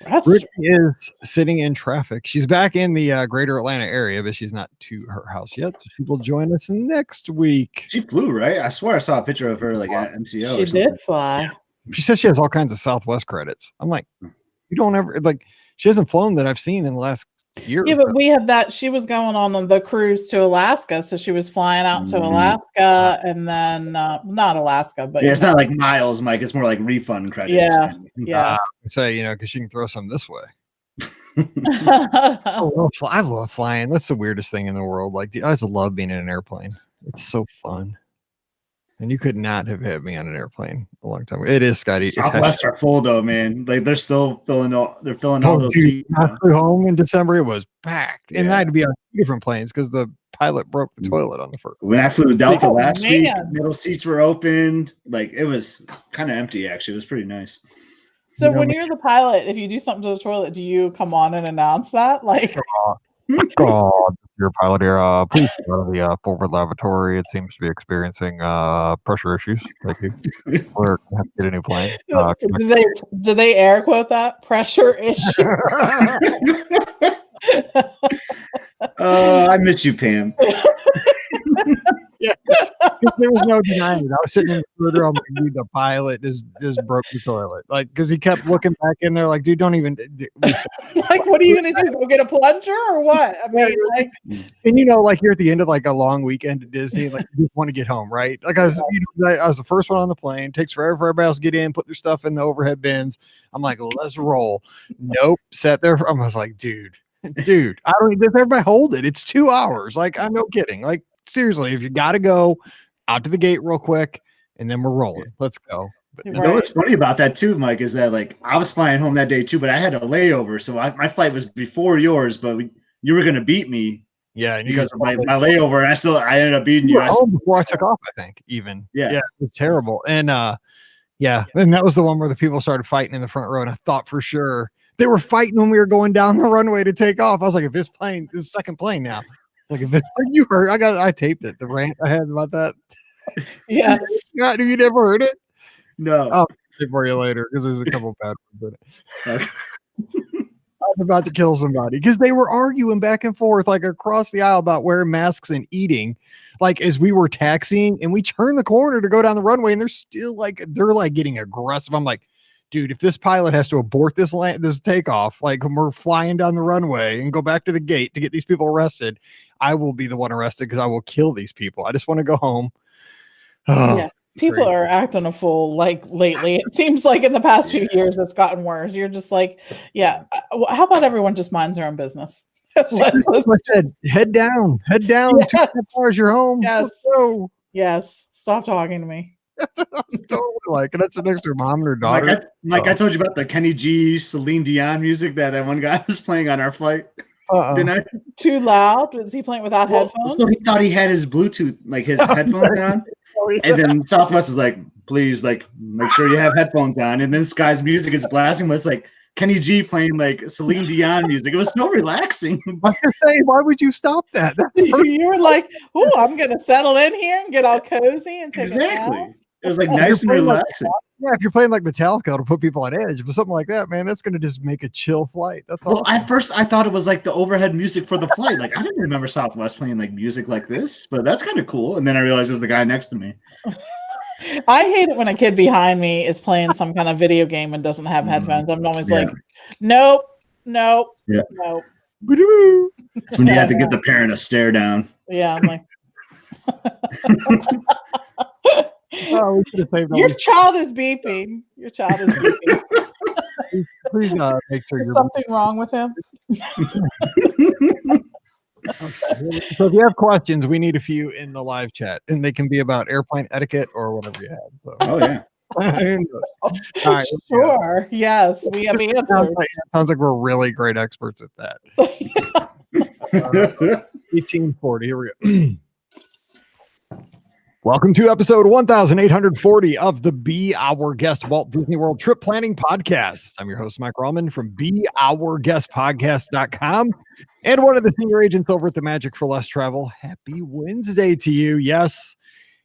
Brittany is sitting in traffic. She's back in the greater Atlanta area, but she's not to her house yet. So she will join us next week. She flew, right? I swear I saw a picture of her like at MCO. She did fly. Yeah. She says she has all kinds of Southwest credits. I'm like, you don't ever like. She hasn't flown that I've seen in the last year. Yeah, but we have that. She was going on the cruise to Alaska, so she was flying out to Alaska, and then not Alaska, but it's not like miles, Mike. It's more like refund credits. Yeah. Say because she can throw some this way. I love flying. That's the weirdest thing in the world. Like I just love being in an airplane. It's so fun. And you could not have had me on an airplane a long time ago. It is, Scotty. Southwest are full though, man. Like they're still filling all. They're filling all those seats. Home in December, it was packed, and I had to be on different planes because the pilot broke the toilet on the first. When I flew Delta last week, middle seats were opened. Like it was kind of empty. Actually, it was pretty nice. So when you're the pilot, if you do something to the toilet, do you come on and announce that? Like, God, your pilot here, please go to the forward lavatory. It seems to be experiencing pressure issues. Thank you. We're gonna have to get a new plane. Do they air quote that pressure issue? I miss you, Pam. Yeah, there was no denying it. I was sitting in the further. I'm like, dude, the pilot just broke the toilet. Like, because he kept looking back in there, like, dude, don't even. Like, what are you gonna do? Go get a plunger or what? I mean, like, and like you're at the end of like a long weekend at Disney, like you just want to get home, right? Like I was the first one on the plane. It takes forever for everybody else to get in, put their stuff in the overhead bins. I'm like, let's roll. Nope, sat there. I was like, dude, I don't. Does everybody hold it? It's 2 hours. Like, I'm no kidding. Like. Seriously, if you got to go out to the gate real quick, and then we're rolling. Let's go. But you know what's funny about that too, Mike, is that like I was flying home that day too, but I had a layover, so my flight was before yours, but you were gonna beat me. Yeah, because of my layover, and I ended up beating you. Before I took off, I think even. Yeah, it was terrible, and and that was the one where the people started fighting in the front row, and I thought for sure they were fighting when we were going down the runway to take off. I was like, if this is second plane now. Like if you heard, I taped it. The rant I had about that. Yes. God, have you never heard it? No. I'll say for you later because there's a couple bad ones in it. I was about to kill somebody because they were arguing back and forth like across the aisle about wearing masks and eating. Like as we were taxiing and we turned the corner to go down the runway and they're still like getting aggressive. I'm like, dude, if this pilot has to abort this takeoff, like when we're flying down the runway and go back to the gate to get these people arrested, I will be the one arrested because I will kill these people. I just want to go home. Yeah, people are acting a fool like lately. It seems like in the past few years it's gotten worse. You're just like, yeah. How about everyone just minds their own business? Like I said, head down. Yes. 2 hours, you're home. Yes. Yes. Stop talking to me. Totally like, and that's an extra mom and her daughter. Mike, I told you about the Kenny G, Celine Dion music that one guy was playing on our flight. Didn't I? Too loud? Was he playing without headphones? So he thought he had his Bluetooth, like his headphones on. And then Southwest is like, please, like, make sure you have headphones on. And then this guy's music is blasting, but it's like Kenny G playing like Celine Dion music. It was so relaxing. I was saying, why would you stop that? You were like, oh, I'm going to settle in here and get all cozy and take a nap. It was like nice and relaxing. If you're playing like Metallica, it'll put people on edge. But something like that, man, that's going to just make a chill flight. That's all. Well, at first, I thought it was like the overhead music for the flight. Like, I didn't remember Southwest playing like music like this, but that's kind of cool. And then I realized it was the guy next to me. I hate it when a kid behind me is playing some kind of video game and doesn't have headphones. I'm always like, nope. It's when you had to give the parent a stare down. Yeah, I'm like. Oh, we your child is beeping. Please make sure there's something wrong with him. Okay. So if you have questions, we need a few in the live chat, and they can be about airplane etiquette or whatever you have. So. Oh yeah. All right, sure. Yes, we have answers. Sounds like we're really great experts at that. 1840. Here we go. Welcome to episode 1840 of the Be Our Guest Walt Disney World Trip Planning Podcast. I'm your host, Mike Rallman from BeOurGuestPodcast.com and one of the senior agents over at the Magic for Less Travel. Happy Wednesday to you. Yes,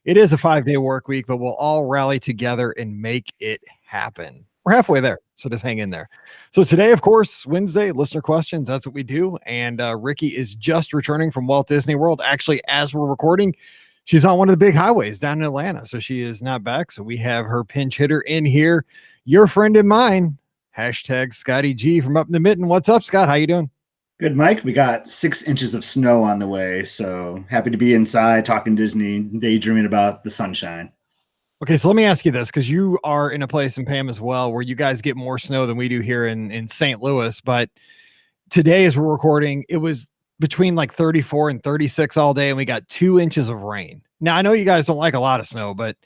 it is a 5-day work week, but we'll all rally together and make it happen. We're halfway there, so just hang in there. So today, of course, Wednesday, listener questions. That's what we do. And Ricky is just returning from Walt Disney World. Actually, as we're recording, she's on one of the big highways down in Atlanta, so she is not back. So we have her pinch hitter in here, your friend and mine, hashtag Scotty G from Up in the Mitten. What's up, Scott? How you doing? Good, Mike. We got 6 inches of snow on the way, so happy to be inside talking Disney, daydreaming about the sunshine. Okay, so let me ask you this, because you are in a place in Pam as well where you guys get more snow than we do here in St. Louis. But today, as we're recording, it was between like 34 and 36 all day, and we got 2 inches of rain. Now, I know you guys don't like a lot of snow, but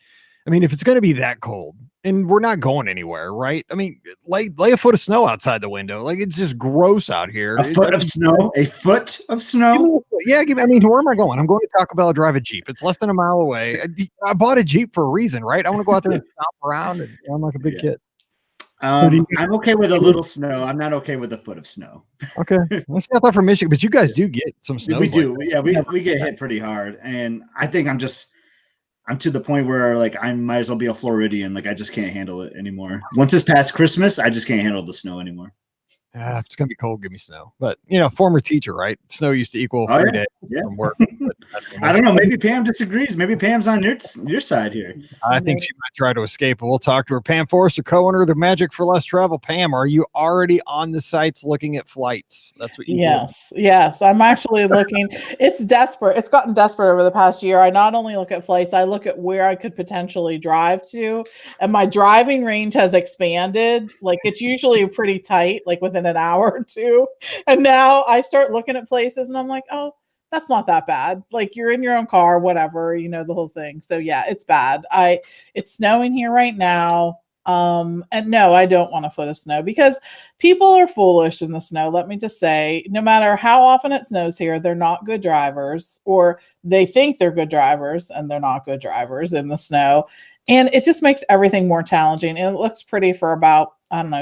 I mean, if it's going to be that cold, and we're not going anywhere, right? I mean, lay a foot of snow outside the window. Like, it's just gross out here. A foot of snow? A foot of snow? Yeah, I mean, where am I going? I'm going to Taco Bell, drive a Jeep. It's less than a mile away. I bought a Jeep for a reason, right? I want to go out there and stomp around, and I'm like a big kid. I'm okay with a little snow. I'm not okay with a foot of snow. Okay. That's not that from Michigan, but you guys do get some snow. We do. Yeah, we get hit pretty hard. And I think I'm to the point where like I might as well be a Floridian. Like I just can't handle it anymore. Once it's past Christmas, I just can't handle the snow anymore. If it's gonna be cold, give me snow. But former teacher, right? Snow used to equal free day from work. I don't know. Maybe Pam disagrees. Maybe Pam's on your side here. I think she might try to escape, but we'll talk to her. Pam Forrester, co-owner of the Magic for Less Travel. Pam, are you already on the sites looking at flights? That's what you do. Yes. I'm actually looking. It's desperate. It's gotten desperate over the past year. I not only look at flights, I look at where I could potentially drive to, and my driving range has expanded. Like it's usually pretty tight, like within an hour or two. And now I start looking at places and I'm like, oh, that's not that bad. Like you're in your own car, whatever, the whole thing. So yeah, it's bad. It's snowing here right now. And no, I don't want a foot of snow because people are foolish in the snow. Let me just say, no matter how often it snows here, they're not good drivers, or they think they're good drivers and they're not good drivers in the snow. And it just makes everything more challenging. And it looks pretty for about,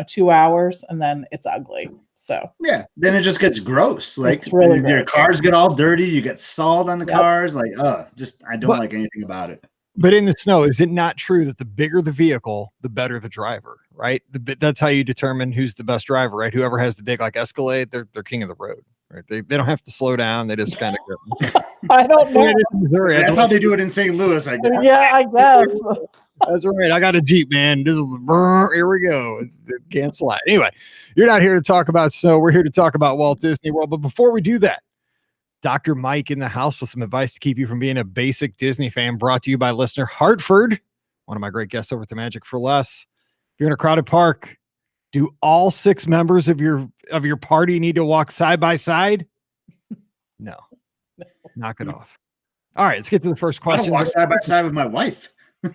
2 hours, and then it's ugly. So yeah, then it just gets gross. Like really your gross. cars get all dirty. You get salt on the cars. Like, I don't like anything about it. But in the snow, is it not true that the bigger the vehicle, the better the driver, right? That's how you determine who's the best driver, right? Whoever has the big Escalade, they're king of the road, right? They don't have to slow down. They just kind of go. I don't know. That's how they do it in St. Louis, I guess. Yeah, I guess. That's right. I got a Jeep, man. This is here we go. It can't slide. Anyway, you're not here to talk about snow. We're here to talk about Walt Disney World. But before we do that, Dr. Mike in the house with some advice to keep you from being a basic Disney fan, brought to you by listener Hartford, one of my great guests over at the Magic for Less. If you're in a crowded park, do all 6 members of your party need to walk side by side? No. Knock it off. All right, let's get to the first question. I don't walk side by side with my wife.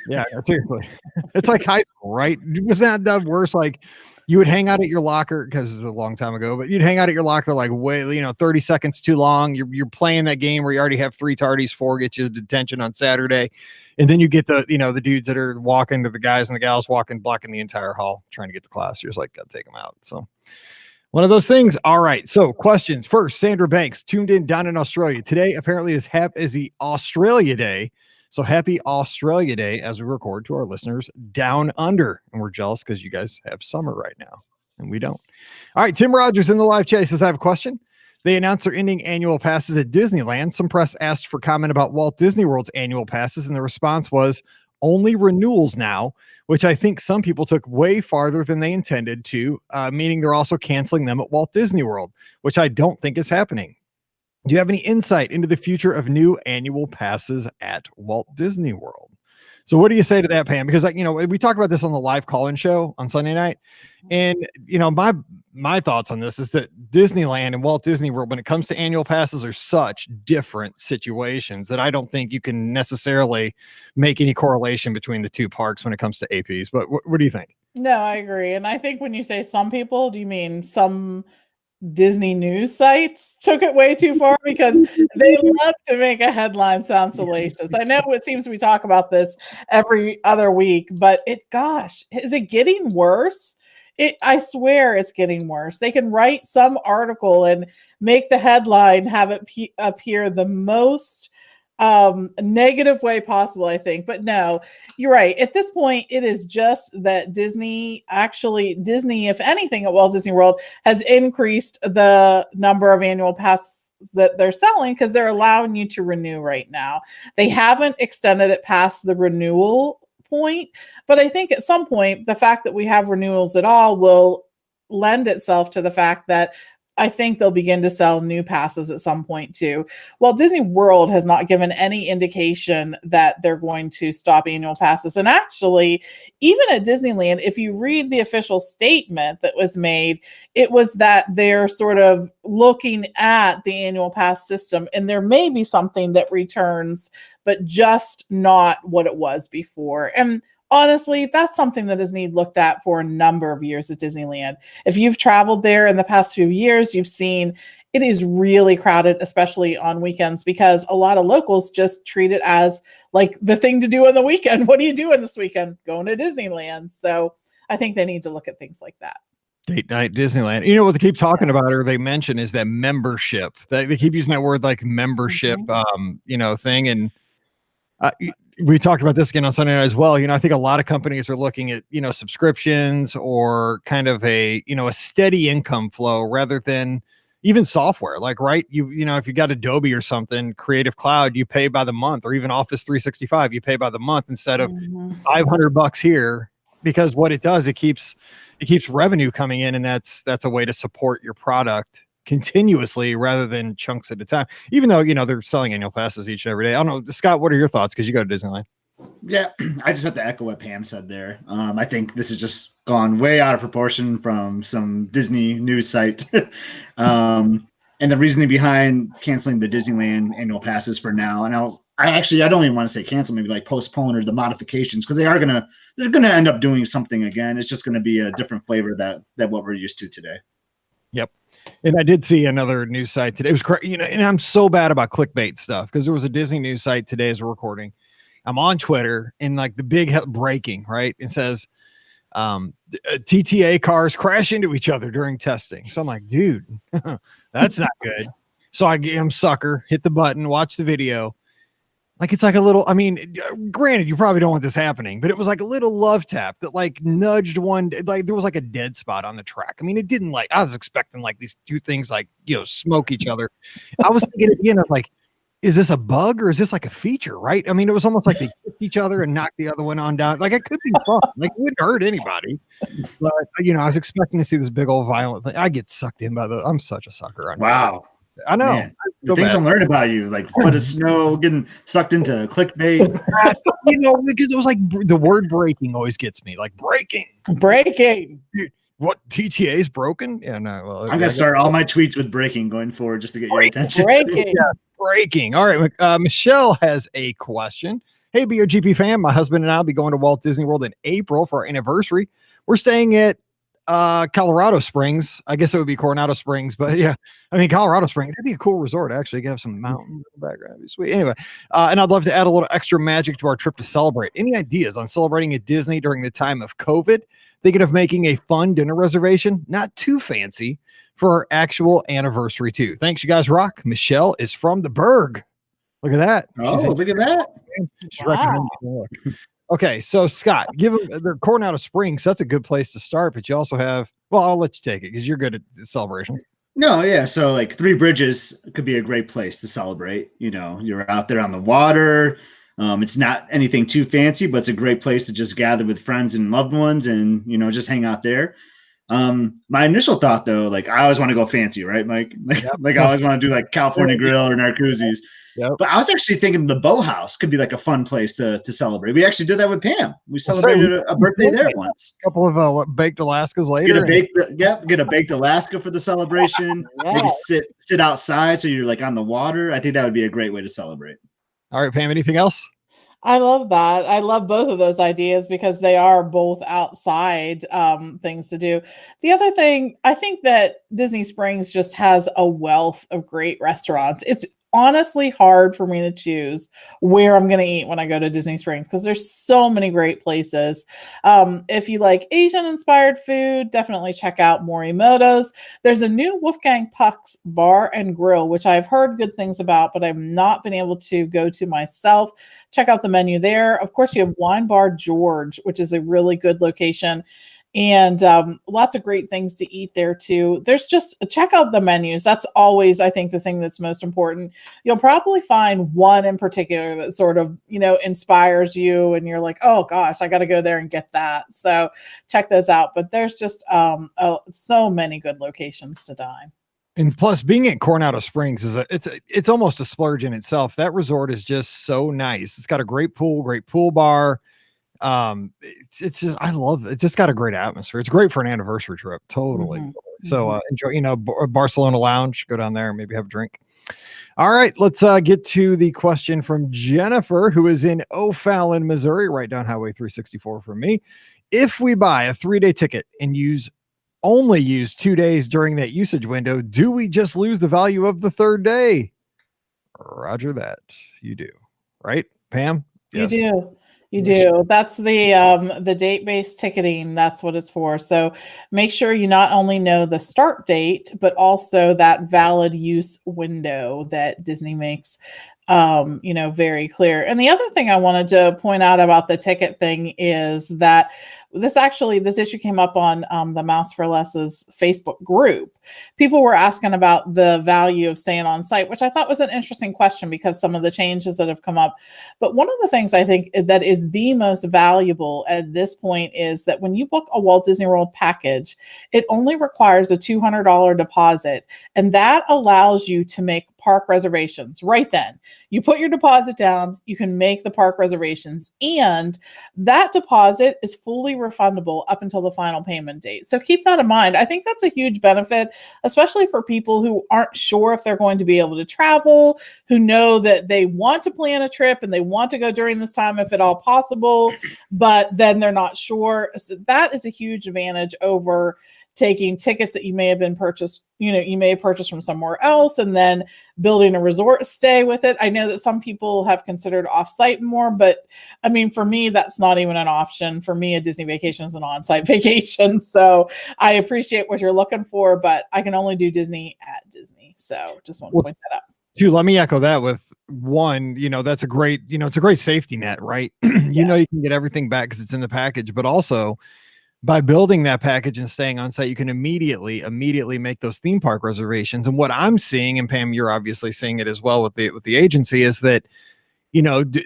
Yeah, seriously. It's like high school, right? Was that worse? Like you would hang out at your locker, because it's a long time ago, but you'd hang out at your locker like 30 seconds too long. You're playing that game where you already have 3 tardies, 4 get you detention on Saturday. And then you get the dudes that are walking to the guys and the gals blocking the entire hall, trying to get to class. You're just like, gotta take them out. So one of those things. All right. So questions first. Sandra Banks tuned in down in Australia today. Apparently is the Australia Day. So happy Australia Day as we record to our listeners down under. And we're jealous because you guys have summer right now and we don't. All right. Tim Rogers in the live chat says, I have a question. They announced their ending annual passes at Disneyland. Some press asked for comment about Walt Disney World's annual passes, and the response was only renewals now, which I think some people took way farther than they intended to, meaning they're also canceling them at Walt Disney World, which I don't think is happening. Do you have any insight into the future of new annual passes at Walt Disney World? So what do you say to that, Pam? Because we talked about this on the live call-in show on Sunday night. And, my thoughts on this is that Disneyland and Walt Disney World, when it comes to annual passes, are such different situations that I don't think you can necessarily make any correlation between the two parks when it comes to APs. But what do you think? No, I agree. And I think when you say some people, do you mean some Disney news sites took it way too far? Because they love to make a headline sound salacious. I know it seems we talk about this every other week, but is it getting worse? I swear it's getting worse. They can write some article and make the headline, have it appear the most negative way possible, I think. But no, you're right. At this point, it is just that Disney, if anything, at Walt Disney World has increased the number of annual passes that they're selling because they're allowing you to renew right now. They haven't extended it past the renewal point, but I think at some point, the fact that we have renewals at all will lend itself to the fact that I think they'll begin to sell new passes at some point too. Well, Disney World has not given any indication that they're going to stop annual passes. And actually, even at Disneyland, if you read the official statement that was made, it was that they're sort of looking at the annual pass system and there may be something that returns, but just not what it was before. And honestly, that's something that Disney looked at for a number of years at Disneyland. If you've traveled there in the past few years, you've seen it is really crowded, especially on weekends, because a lot of locals just treat it as like the thing to do on the weekend. What are you doing this weekend? Going to Disneyland. So I think they need to look at things like that. Date night Disneyland. You know what they keep talking about, or they mention, is that membership. They keep using that word like membership, thing. And we talked about this again on Sunday night as well. I think a lot of companies are looking at, subscriptions or kind of a steady income flow rather than even software. Like, right. If you got Adobe or something, Creative Cloud, you pay by the month, or even Office 365, you pay by the month instead of $500 here, because what it does, it keeps revenue coming in. And that's a way to support your product continuously rather than chunks at a time, even though they're selling annual passes each and every day. I don't know, Scott, what are your thoughts, because you go to Disneyland? Yeah, I just have to echo what Pam said there. I think this has just gone way out of proportion from some Disney news site. And the reasoning behind canceling the Disneyland annual passes for now, and I don't even want to say cancel, maybe like postpone or the modifications, because they're gonna end up doing something again. It's just going to be a different flavor that what we're used to today. Yep. And I did see another news site today. It was and I'm so bad about clickbait stuff, because there was a Disney news site today as we're recording. I'm on Twitter and like the big breaking, right? It says TTA cars crash into each other during testing. So I'm like, dude, that's not good. So I'm sucker, hit the button, watch the video. Like, it's like a little, granted, you probably don't want this happening, but it was like a little love tap that like nudged one, like there was like a dead spot on the track. It didn't I was expecting like these two things like, smoke each other. I was thinking at the end of like, is this a bug or is this like a feature, right? It was almost like they kicked each other and knocked the other one on down. Like, it could be fun. Like, it wouldn't hurt anybody. But, I was expecting to see this big old violent thing. I get sucked in I'm such a sucker. Wow. I know. Man, the things I'm learning about you, like foot of snow, getting sucked into clickbait. Because it was like the word breaking always gets me. Like, breaking. Dude, what, TTA's broken? Yeah, no. Well, I'm gonna start all my tweets with breaking going forward just to get your attention. Breaking. All right. Michelle has a question. Hey, BOGP fam, my husband and I'll be going to Walt Disney World in April for our anniversary. We're staying at Colorado Springs. I guess it would be Coronado Springs, but yeah, Colorado Springs, that'd be a cool resort. Actually, you have some mountains in the background. It'd be sweet. Anyway, and I'd love to add a little extra magic to our trip to celebrate. Any ideas on celebrating at Disney during the time of COVID? Thinking of making a fun dinner reservation, not too fancy, for our actual anniversary too. Thanks, you guys rock. Michelle is from the Berg. Look at that. Look at that. Wow. Okay, so Scott, give them the Coronado Springs. That's a good place to start, but you also have, I'll let you take it because you're good at celebrations. No, yeah. So like Three Bridges could be a great place to celebrate. You're out there on the water. It's not anything too fancy, but it's a great place to just gather with friends and loved ones and, just hang out there. My initial thought though, like I always want to go fancy, right, Mike? Like I always want to do like California Grill or Narcoossee's. Yep. But I was actually thinking the Boathouse could be like a fun place to celebrate. We actually did that with Pam. We celebrated a birthday there once. A couple of baked Alaskas later. Get a baked Alaska for the celebration. Maybe sit outside so you're like on the water. I think that would be a great way to celebrate. All right, Pam, anything else? I love that. I love both of those ideas because they are both outside things to do. The other thing, I think that Disney Springs just has a wealth of great restaurants. It's honestly hard for me to choose where I'm going to eat when I go to Disney Springs because there's so many great places. If you like Asian inspired food, definitely check out Morimoto's. There's a new Wolfgang Puck's Bar and Grill, which I've heard good things about, but I've not been able to go to myself. Check out the menu there. Of course, you have Wine Bar George, which is a really good location, and lots of great things to eat there too. There's just check out the menus. That's always, I think, the thing that's most important. You'll probably find one in particular that sort of, inspires you and you're like, oh gosh, I got to go there and get that. So check those out. But there's just so many good locations to dine. And plus, being at Coronado Springs it's almost a splurge in itself. That resort is just so nice. It's got a great pool bar. It's just, I love it. It's just got a great atmosphere. It's great for an anniversary trip. Totally. Mm-hmm. So enjoy, Barcelona Lounge, go down there and maybe have a drink. All right, let's get to the question from Jennifer, who is in O'Fallon, Missouri, right down Highway 364 from me. If we buy a 3-day ticket and only use 2 days during that usage window, do we just lose the value of the third day? Roger that. You do. Right, Pam? Yes. You do. That's the date-based ticketing. That's what it's for. So make sure you not only know the start date, but also that valid use window that Disney makes very clear. And the other thing I wanted to point out about the ticket thing is that this issue came up on the Mouse for Less's Facebook group. People were asking about the value of staying on site, which I thought was an interesting question because some of the changes that have come up. But one of the things I think that is the most valuable at this point is that when you book a Walt Disney World package, it only requires a $200 deposit, and that allows you to make park reservations right then. You put your deposit down, you can make the park reservations, and that deposit is fully refundable up until the final payment date. So keep that in mind. I think that's a huge benefit, especially for people who aren't sure if they're going to be able to travel, who know that they want to plan a trip and they want to go during this time if at all possible, but then they're not sure. So that is a huge advantage over taking tickets that you may have purchased from somewhere else and then building a resort stay with it. I know that some people have considered offsite more, but I mean, for me, that's not even an option. For me, a Disney vacation is an on-site vacation. So I appreciate what you're looking for, but I can only do Disney at Disney. So just want to point that out. Two, let me echo that with one, that's a great, it's a great safety net, right? You can get everything back because it's in the package, but also by building that package and staying on site, you can immediately make those theme park reservations. And what I'm seeing, and Pam, you're obviously seeing it as well with the agency, is that,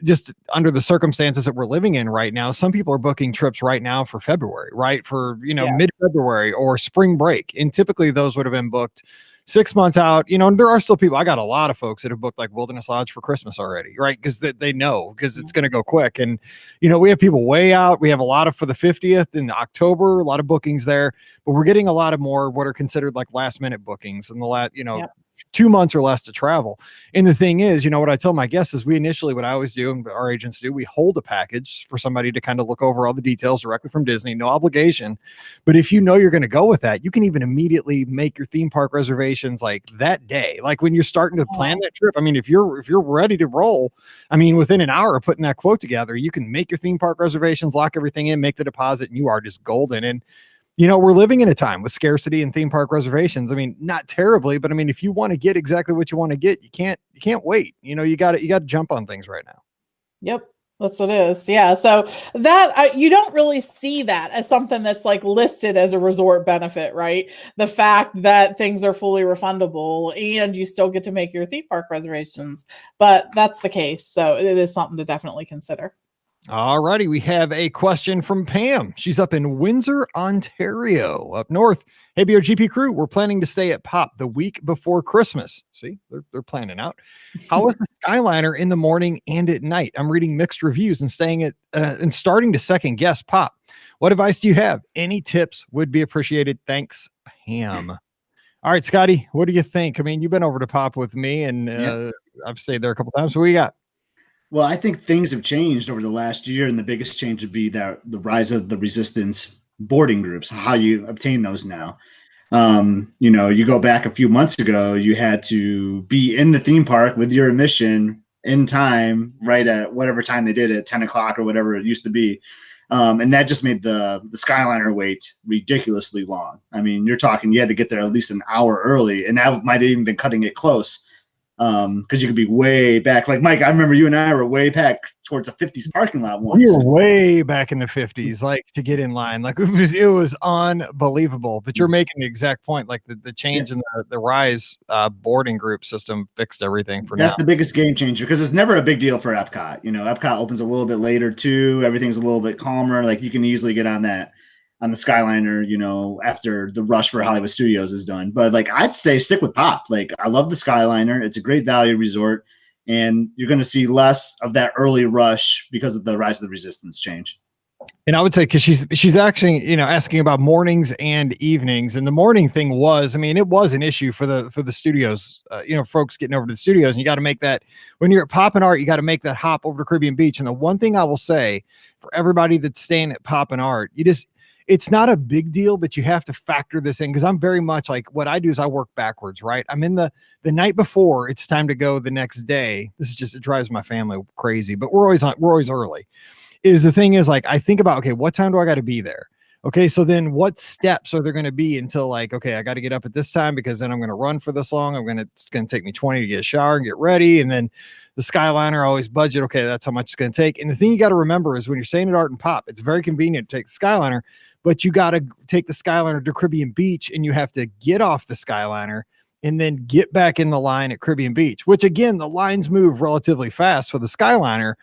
just under the circumstances that we're living in right now, some people are booking trips right now for February, right? For, mid-February or spring break. And typically those would have been booked 6 months out, and there are still people. I got a lot of folks that have booked like Wilderness Lodge for Christmas already, right? Because they know because it's going to go quick. And, we have people way out. We have a lot of for the 50th in October, a lot of bookings there, but we're getting a lot of more what are considered like last minute bookings in the last, 2 months or less to travel. And the thing is, what I tell my guests is what I always do and our agents do, we hold a package for somebody to kind of look over all the details directly from Disney, no obligation. But if you're going to go with that, you can even immediately make your theme park reservations like that day. Like when you're starting to plan that trip. I mean, if you're ready to roll, I mean, within an hour of putting that quote together, you can make your theme park reservations, lock everything in, make the deposit, and you are just golden. And we're living in a time with scarcity and theme park reservations. I mean, not terribly, but I mean, if you want to get exactly what you want to get, you can't wait. You got to jump on things right now. Yep. That's what it is. Yeah. So that you don't really see that as something that's like listed as a resort benefit, right? The fact that things are fully refundable and you still get to make your theme park reservations, but that's the case. So it is something to definitely consider. All righty. We have a question from Pam. She's up in Windsor, Ontario, up north. Hey, BRGP crew, we're planning to stay at Pop the week before Christmas. See, they're planning out. How is the Skyliner in the morning and at night? I'm reading mixed reviews and starting to second guess Pop. What advice do you have? Any tips would be appreciated. Thanks, Pam. All right, Scotty, what do you think? I mean, you've been over to Pop with me and I've stayed there a couple times. So what you got? Well, I think things have changed over the last year, and the biggest change would be that the rise of the resistance boarding groups, how you obtain those now. You go back a few months ago, you had to be in the theme park with your admission in time, right at whatever time they did it, 10 o'clock or whatever it used to be. And that just made the Skyliner wait ridiculously long. I mean, you're talking, you had to get there at least an hour early, and that might have even been cutting it close. Because you could be way back. Like Mike, I remember you and I were way back towards a 50s parking lot once. We were way back in the 50s, like to get in line. Like it was unbelievable. But you're making the exact point. Like the change in the Rise boarding group system fixed everything for That's now. the biggest game changer, because it's never a big deal for Epcot. Epcot opens a little bit later too. Everything's a little bit calmer. Like you can easily get on the Skyliner, after the rush for Hollywood Studios is done. But like, I'd say stick with Pop. Like, I love the Skyliner. It's a great value resort, and you're going to see less of that early rush because of the Rise of the Resistance change. And I would say, because she's actually, asking about mornings and evenings, and the morning thing was, it was an issue for the studios, folks getting over to the studios, and you got to make that when you're at Pop and Art, you got to make that hop over to Caribbean Beach. And the one thing I will say for everybody that's staying at Pop and Art, it's not a big deal, but you have to factor this in, because I'm very much like, what I do is I work backwards, right? I'm in the night before it's time to go the next day. This is just, it drives my family crazy, but we're always early. The thing is, like, I think about, okay, what time do I got to be there? Okay, so then what steps are there going to be until, like, okay, I got to get up at this time because then I'm going to run for this long. It's going to take me 20 to get a shower and get ready. And then the Skyliner, I always budget, okay, that's how much it's going to take. And the thing you got to remember is when you're staying at Art and Pop, it's very convenient to take the Skyliner, but you got to take the Skyliner to Caribbean Beach, and you have to get off the Skyliner and then get back in the line at Caribbean Beach, which, again, the lines move relatively fast for the Skyliner,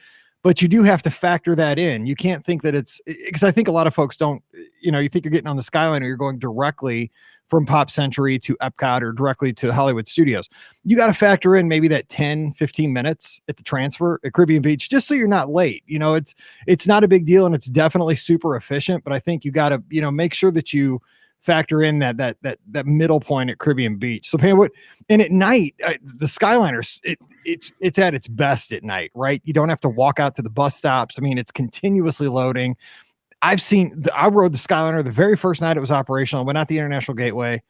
but you do have to factor that in. You can't think that because I think a lot of folks don't, you think you're getting on the Skyliner, you're going directly from Pop Century to Epcot or directly to Hollywood Studios. You got to factor in maybe that 10, 15 minutes at the transfer at Caribbean Beach, just so you're not late. It's not a big deal, and it's definitely super efficient, but I think you got to, make sure that you factor in that middle point at Caribbean Beach. So Pam, and at night, the Skyliner, it's at its best at night, right? You don't have to walk out to the bus stops. It's continuously loading. I rode the Skyliner the very first night it was operational. I went out the International Gateway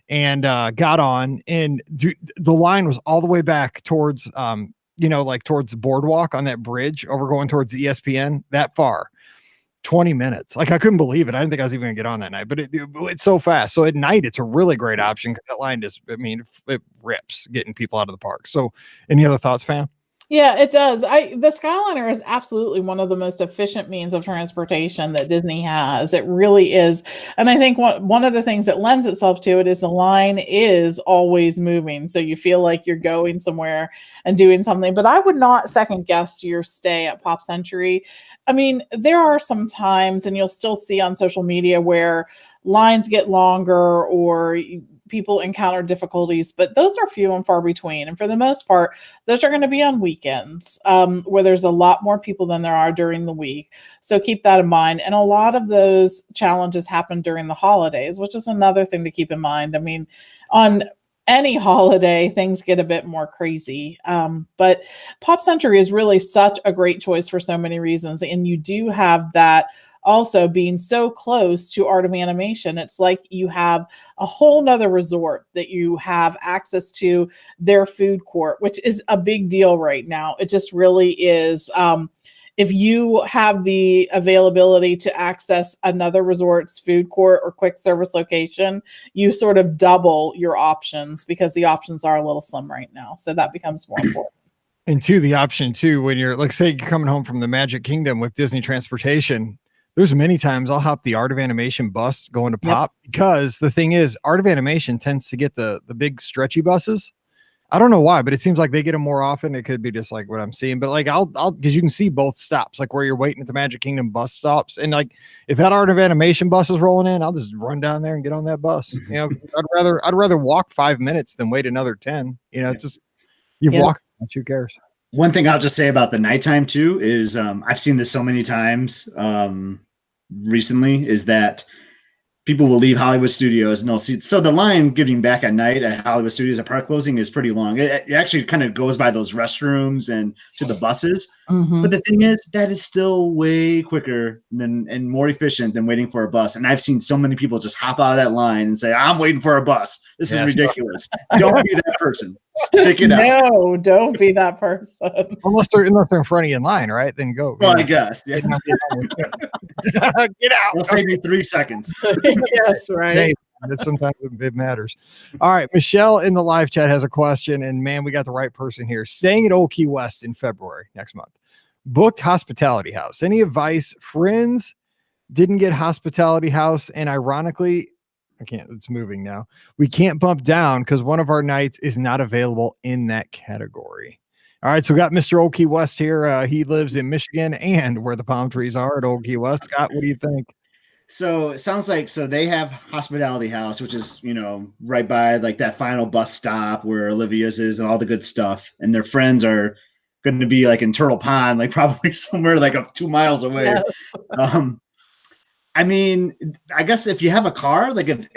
and got on, and the line was all the way back towards, towards the boardwalk on that bridge over going towards the ESPN, that far. 20 minutes. Like, I couldn't believe it. I didn't think I was even gonna get on that night, but it's so fast. So at night, it's a really great option, because that line it rips getting people out of the park. So any other thoughts, Pam? Yeah, it does. The Skyliner is absolutely one of the most efficient means of transportation that Disney has. It really is. And I think one of the things that lends itself to it is the line is always moving. So you feel like you're going somewhere and doing something. But I would not second guess your stay at Pop Century. There are some times, and you'll still see on social media, where lines get longer or people encounter difficulties, but those are few and far between. And for the most part, those are going to be on weekends, where there's a lot more people than there are during the week. So keep that in mind. And a lot of those challenges happen during the holidays, which is another thing to keep in mind. On any holiday, things get a bit more crazy. But Pop Century is really such a great choice for so many reasons. And you do have that also being so close to Art of Animation. It's like you have a whole nother resort that you have access to their food court, which is a big deal right now. It just really is. If you have the availability to access another resort's food court or quick service location, you sort of double your options, because the options are a little slim right now. So that becomes more important. And the option too, when you're, like, say you're coming home from the Magic Kingdom with Disney Transportation, there's many times I'll hop the Art of Animation bus going to Pop, because the thing is, Art of Animation tends to get the big stretchy buses. I don't know why, but it seems like they get them more often. It could be just like what I'm seeing, but like I'll because you can see both stops, like where you're waiting at the Magic Kingdom bus stops, and like if that Art of Animation bus is rolling in, I'll just run down there and get on that bus. I'd rather walk 5 minutes than wait another 10. It's just you've walked. Who cares? One thing I'll just say about the nighttime too is I've seen this so many times recently, is that people will leave Hollywood Studios and they'll see. So the line getting back at night at Hollywood Studios at park closing is pretty long. It actually kind of goes by those restrooms and to the buses. Mm-hmm. But the thing is, that is still way quicker and more efficient than waiting for a bus. And I've seen so many people just hop out of that line and say, I'm waiting for a bus. This is ridiculous. Don't be that person. Stick it out. No, don't be that person. Unless they're in front of you in line, right? Then go. Well, I guess. Yeah. Get out. It'll save you 3 seconds. Yes, right. Hey, sometimes it matters. All right. Michelle in the live chat has a question, and man, we got the right person here. Staying at Old Key West in February next month. Booked hospitality house. Any advice? Friends didn't get hospitality house, and ironically, it's moving now. We can't bump down because one of our nights is not available in that category. All right, so we got Mr. Old Key West here. He lives in Michigan and where the palm trees are at Old Key West. Scott, what do you think? So it sounds like they have hospitality house, which is, right by like that final bus stop where Olivia's is and all the good stuff. And their friends are going to be like in Turtle Pond, like probably somewhere like 2 miles away. Yes. I mean, I guess if you have a car, like it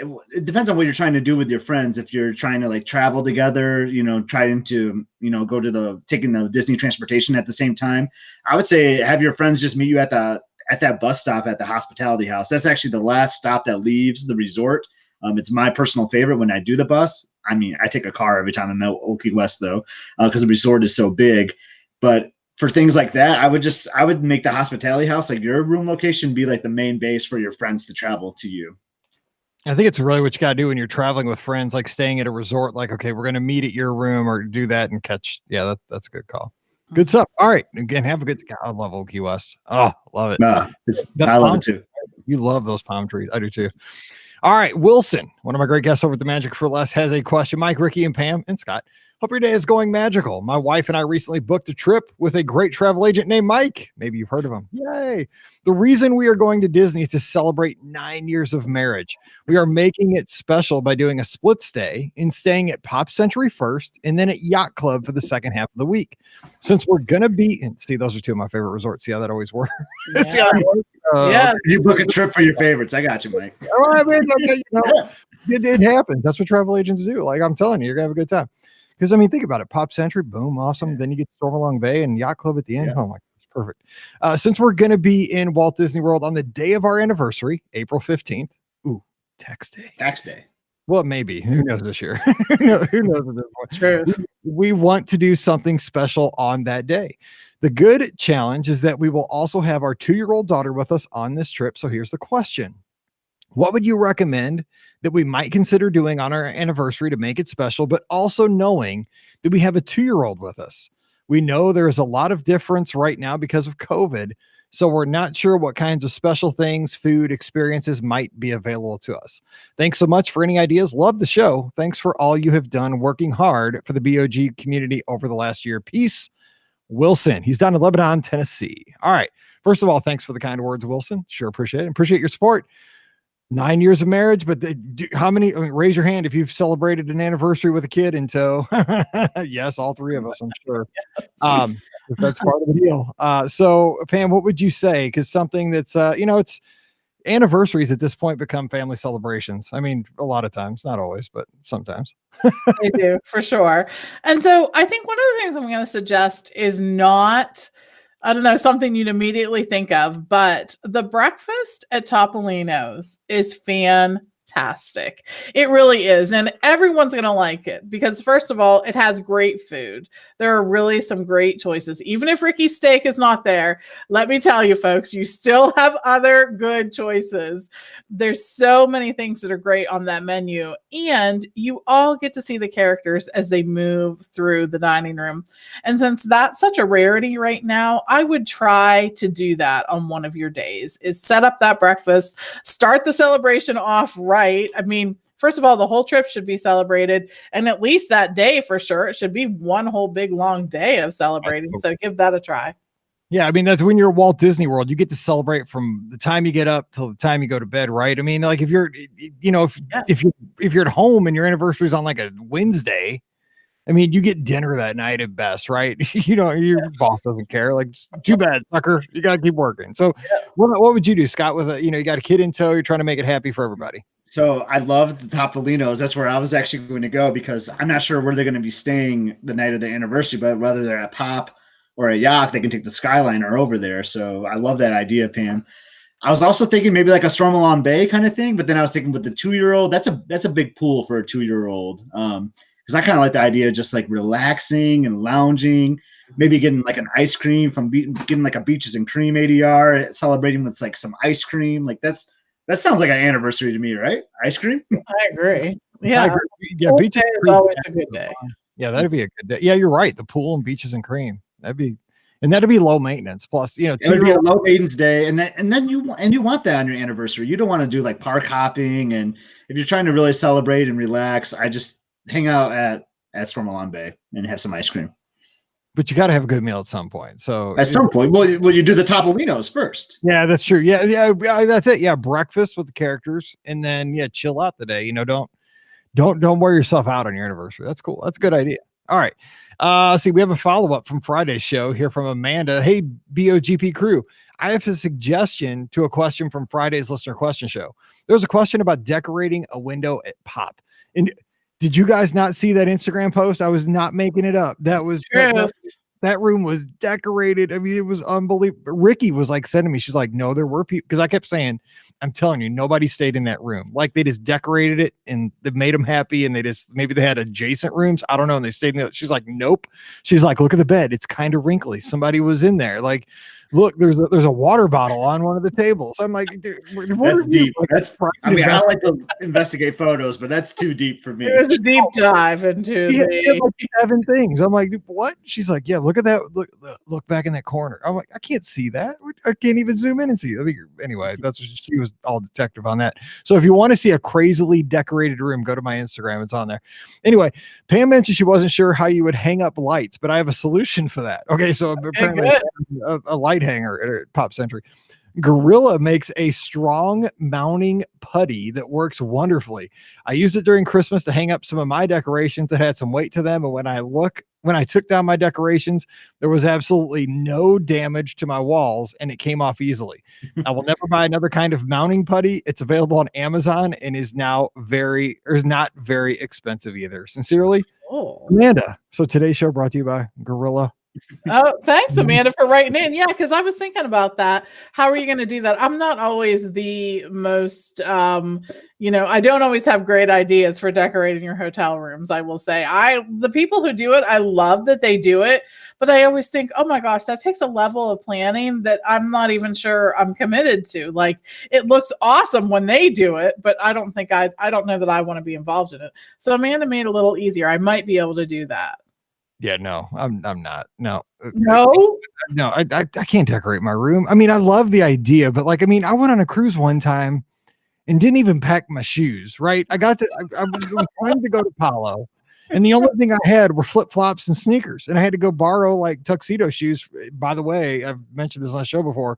depends on what you're trying to do with your friends. If you're trying to like travel together, trying to, go to taking the Disney transportation at the same time, I would say have your friends just meet you at that bus stop at the hospitality house. That's actually the last stop that leaves the resort. It's my personal favorite when I do the bus. I mean, I take a car every time I'm at Old Key West though, because the resort is so big. But for things like that, I would make the hospitality house, like your room location, be like the main base for your friends to travel to you. I think it's really what you got to do when you're traveling with friends, like staying at a resort, like, okay, we're going to meet at your room or do that and catch. Yeah, that's a good call. Good stuff. All right. Again, have a good, I love Old Key West. Oh, love it. I love it too. You love those palm trees. I do too. All right. Wilson, one of my great guests over at the Magic for Less, has a question. Mike, Ricky, and Pam, and Scott. Hope your day is going magical. My wife and I recently booked a trip with a great travel agent named Mike. Maybe you've heard of him. Yay. The reason we are going to Disney is to celebrate 9 years of marriage. We are making it special by doing a split stay and staying at Pop Century first and then at Yacht Club for the second half of the week. Since we're going to be, and see, those are two of my favorite resorts. See how that always works? Yeah. See how that works? Yeah. You book a trip for your favorites. I got you, Mike. Oh, I mean, okay, it happens. That's what travel agents do. Like I'm telling you, you're going to have a good time. Because, I mean, think about it. Pop Century, boom, awesome. Then you get Stormalong Bay and Yacht Club at the end. Yeah. Oh, my gosh, perfect. Since we're going to be in Walt Disney World on the day of our anniversary, April 15th. Ooh, tax day. Tax day. Well, maybe. Who knows this year? Who knows at this point? True. We want to do something special on that day. The good challenge is that we will also have our 2-year-old daughter with us on this trip. So here's the question. What would you recommend that we might consider doing on our anniversary to make it special, but also knowing that we have a 2-year-old with us? We know there is a lot of difference right now because of COVID, so we're not sure what kinds of special things, food, experiences might be available to us. Thanks so much for any ideas. Love the show. Thanks for all you have done working hard for the BOG community over the last year. Peace, Wilson. He's down in Lebanon, Tennessee. All right. First of all, thanks for the kind words, Wilson. Sure appreciate it. Appreciate your support. 9 years of marriage, but how many? I mean, raise your hand if you've celebrated an anniversary with a kid in tow. Yes, all 3 of us, I'm sure. That's part of the deal. So, Pam, what would you say? Because something that's, it's anniversaries at this point become family celebrations. I mean, a lot of times, not always, but sometimes. They do, for sure. And so I think one of the things I'm going to suggest is not, I don't know, something you'd immediately think of, but the breakfast at Topolino's is fantastic. It really is. And everyone's going to like it because, first of all, it has great food. There are really some great choices. Even if Ricky's steak is not there, let me tell you, folks, you still have other good choices. There's so many things that are great on that menu. And you all get to see the characters as they move through the dining room. And since that's such a rarity right now, I would try to do that on one of your days, is set up that breakfast, start the celebration off right. I mean, first of all, the whole trip should be celebrated, and at least that day for sure. It should be one whole big long day of celebrating. So give that a try. Yeah, I mean, that's when you're at Walt Disney World, you get to celebrate from the time you get up till the time you go to bed, right? I mean, like if you're, if you're at home and your anniversary is on like a Wednesday, I mean, you get dinner that night at best, right? Your boss doesn't care. Like, too bad, sucker. You got to keep working. So, what would you do, Scott? With you got a kid in tow, you're trying to make it happy for everybody. So I love the Topolinos. That's where I was actually going to go because I'm not sure where they're going to be staying the night of the anniversary, but whether they're at Pop or a yacht, they can take the Skyliner over there. So I love that idea, Pam. I was also thinking maybe like a Stormalon Bay kind of thing, but then I was thinking with the 2-year-old, that's a big pool for a 2-year-old. Because I kind of like the idea of just like relaxing and lounging, maybe getting like an ice cream getting like a Beaches and Cream ADR, celebrating with like some ice cream. Like that sounds like an anniversary to me, right? Ice cream. I agree. Yeah, Yeah, Beaches is always a good day. Yeah, that'd be a good day. Yeah, you're right. The pool and Beaches and Cream. That'd be low maintenance. Plus, it would be a low maintenance day, and then you want that on your anniversary. You don't want to do like park hopping, and if you're trying to really celebrate and relax, I just hang out at Stormalon Bay and have some ice cream. But you got to have a good meal at some point. So at some point, well, you do the Topolinos first. Yeah, that's true. Yeah, that's it. Yeah, breakfast with the characters, and then chill out the day. Don't wear yourself out on your anniversary. That's cool. That's a good idea. All right. See, we have a follow-up from Friday's show here from Amanda. Hey, BOGP crew. I have a suggestion to a question from Friday's listener question show. There was a question about decorating a window at Pop. And did you guys not see that Instagram post? I was not making it up. That was true. That room was decorated. I mean, it was unbelievable. Ricky was like sending me, she's like, no, there were people, because I kept saying, I'm telling you, nobody stayed in that room. Like they just decorated it and they made them happy. And maybe they had adjacent rooms. I don't know. And they stayed in there. She's like, nope. She's like, look at the bed. It's kind of wrinkly. Somebody was in there. Like, look, there's a water bottle on one of the tables. I'm like, dude, that's deep. I like to investigate photos, but that's too deep for me. It was a deep dive into like 7 things. I'm like, what? She's like, yeah, look at that. Look back in that corner. I'm like, I can't see that. I can't even zoom in and see. Anyway, that's what she was all detective on that. So if you want to see a crazily decorated room, go to my Instagram. It's on there. Anyway, Pam mentioned she wasn't sure how you would hang up lights, but I have a solution for that. Okay, so apparently a light hanger at Pop Century. Gorilla makes a strong mounting putty that works wonderfully. I used it during Christmas to hang up some of my decorations that had some weight to them. And when I took down my decorations, there was absolutely no damage to my walls and it came off easily. I will never buy another kind of mounting putty. It's available on Amazon and is not very expensive either. Sincerely, Amanda. So today's show brought to you by Gorilla. Oh, thanks, Amanda, for writing in. Yeah, because I was thinking about that. How are you going to do that? I'm not always the most, I don't always have great ideas for decorating your hotel rooms. I will say, the people who do it, I love that they do it, but I always think, oh my gosh, that takes a level of planning that I'm not even sure I'm committed to. Like, it looks awesome when they do it, but I don't know that I want to be involved in it. So Amanda made it a little easier. I might be able to do that. Yeah, no, I'm not. No, I can't decorate my room. I mean, I love the idea, but I went on a cruise one time and didn't even pack my shoes. Right, I was trying to go to Palo, and the only thing I had were flip flops and sneakers, and I had to go borrow like tuxedo shoes. By the way, I've mentioned this on the show before.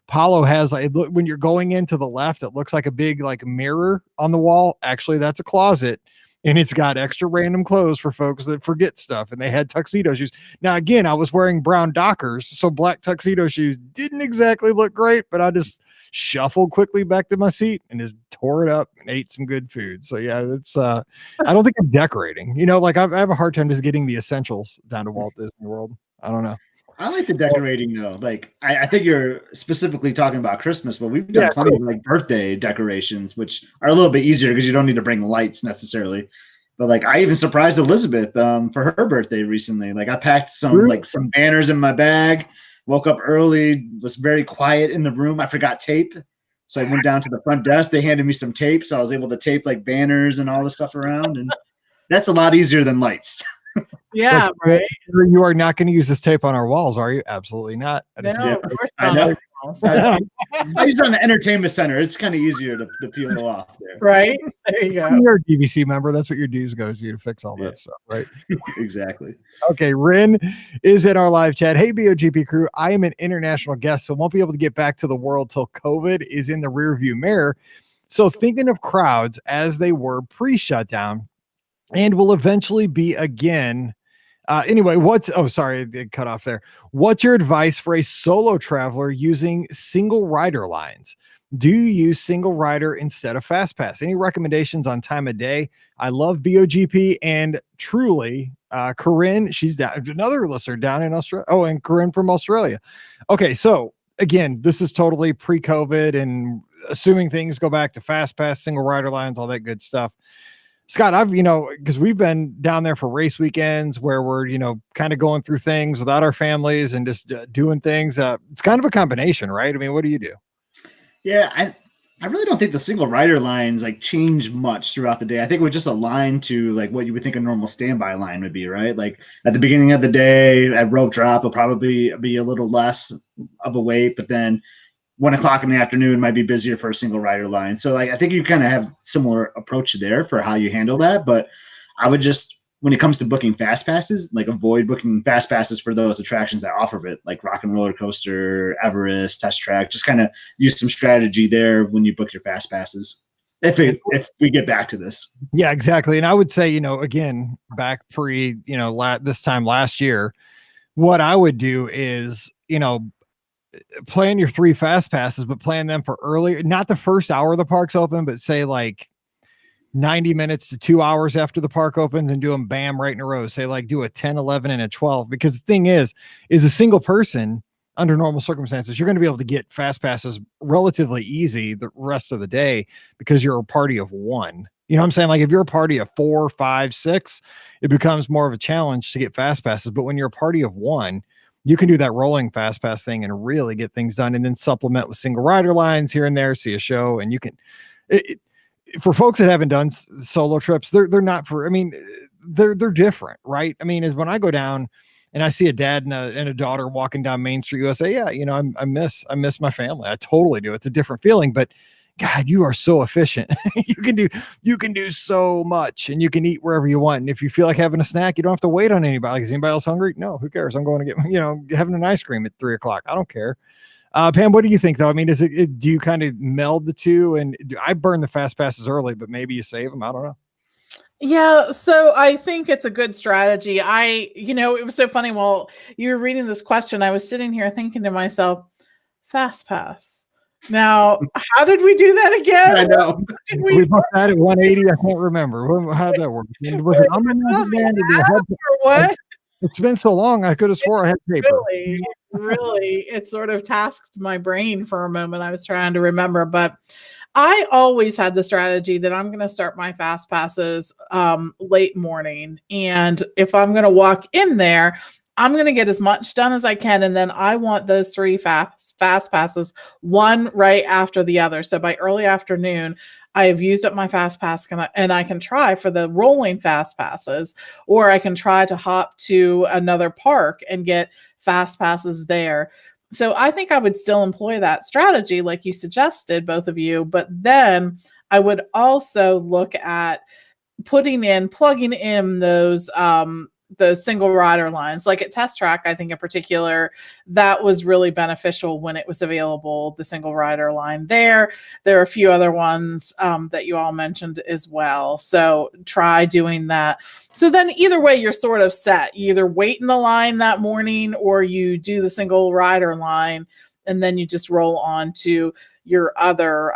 Palo has when you're going into the left, it looks like a big mirror on the wall. Actually, that's a closet. And it's got extra random clothes for folks that forget stuff. And they had tuxedo shoes. Now, again, I was wearing brown Dockers, so black tuxedo shoes didn't exactly look great, but I just shuffled quickly back to my seat and just tore it up and ate some good food. So, yeah, it's I don't think I'm decorating. I have a hard time just getting the essentials down to Walt Disney World. I don't know. I like the decorating though. I think you're specifically talking about Christmas, but we've done plenty of birthday decorations, which are a little bit easier because you don't need to bring lights necessarily. But I even surprised Elizabeth for her birthday recently. I packed some banners in my bag, woke up early, was very quiet in the room. I forgot tape. So I went down to the front desk. They handed me some tape. So I was able to tape banners and all this stuff around. And that's a lot easier than lights. Yeah, right. You are not going to use this tape on our walls, are you? Absolutely not. I know. I use it on the entertainment center. It's kind of easier to peel off there. Right? There you go. You're a DVC member. That's what your dues goes to fix all that stuff, right? Exactly. Okay, Rin is in our live chat. Hey, BOGP crew. I am an international guest, so won't be able to get back to the world till COVID is in the rearview mirror. So thinking of crowds as they were pre-shutdown, and will eventually be again. Anyway, sorry, it cut off there. What's your advice for a solo traveler using single rider lines? Do you use single rider instead of fast pass? Any recommendations on time of day? I love BOGP and truly, Corinne, she's down, another listener down in Australia. Oh, and Corinne from Australia. Okay, so again, this is totally pre-COVID and assuming things go back to fast pass, single rider lines, all that good stuff. Scott, because we've been down there for race weekends where we're, kind of going through things without our families and just doing things. It's kind of a combination, right? I mean, what do you do? Yeah, I really don't think the single rider lines like change much throughout the day. I think it would just align to like what you would think a normal standby line would be, right? Like at the beginning of the day at rope drop, it'll probably be a little less of a wait, but then 1 o'clock in the afternoon might be busier for a single rider line. So like, I think you kind of have similar approach there for how you handle that. But I would just, when it comes to booking fast passes, like avoid booking fast passes for those attractions that offer it, like Rock and Roller Coaster, Everest, Test Track. Just kind of use some strategy there when you book your fast passes. If we get back to this. Yeah, exactly. And I would say, again, back pre, this time last year, what I would do is, plan your 3 fast passes, but plan them for early, not the first hour the park's open, but say like 90 minutes to 2 hours after the park opens and do them bam right in a row. Say like do a 10, 11 and a 12, because the thing is a single person under normal circumstances, you're going to be able to get fast passes relatively easy the rest of the day because you're a party of one. You know what I'm saying? Like if you're a party of 4, 5, 6, it becomes more of a challenge to get fast passes. But when you're a party of one, you can do that rolling fast pass thing and really get things done, and then supplement with single rider lines here and there, see a show. And you can, for folks that haven't done solo trips, they're not for, I mean, they're different, right? I mean, is when I go down and I see a dad and a daughter walking down Main Street USA. Yeah. I miss my family. I totally do. It's a different feeling, but God, you are so efficient. you can do so much, and you can eat wherever you want. And if you feel like having a snack, you don't have to wait on anybody. Like, is anybody else hungry? No, who cares? I'm going to get, having an ice cream at 3:00. I don't care. Pam, what do you think though? I mean, do you kind of meld the two? And I burn the fast passes early, but maybe you save them. I don't know. Yeah, so I think it's a good strategy. It was so funny while you were reading this question, I was sitting here thinking to myself, fast pass. Now, how did we do that again? I know. We booked that at 180. I can't remember. How did that work? Was it what? It's been so long. I could have swore I had paper. Really, it sort of tasked my brain for a moment. I was trying to remember, but I always had the strategy that I'm going to start my fast passes late morning. And if I'm going to walk in there, I'm going to get as much done as I can. And then I want those 3 fast passes, one right after the other. So by early afternoon, I have used up my fast pass and I can try for the rolling fast passes, or I can try to hop to another park and get fast passes there. So I think I would still employ that strategy like you suggested, both of you, but then I would also look at plugging in those single rider lines, like at Test Track. I think in particular, that was really beneficial when it was available, the single rider line there. There are a few other ones that you all mentioned as well. So try doing that. So then either way, you're sort of set. You either wait in the line that morning or you do the single rider line, and then you just roll on to your other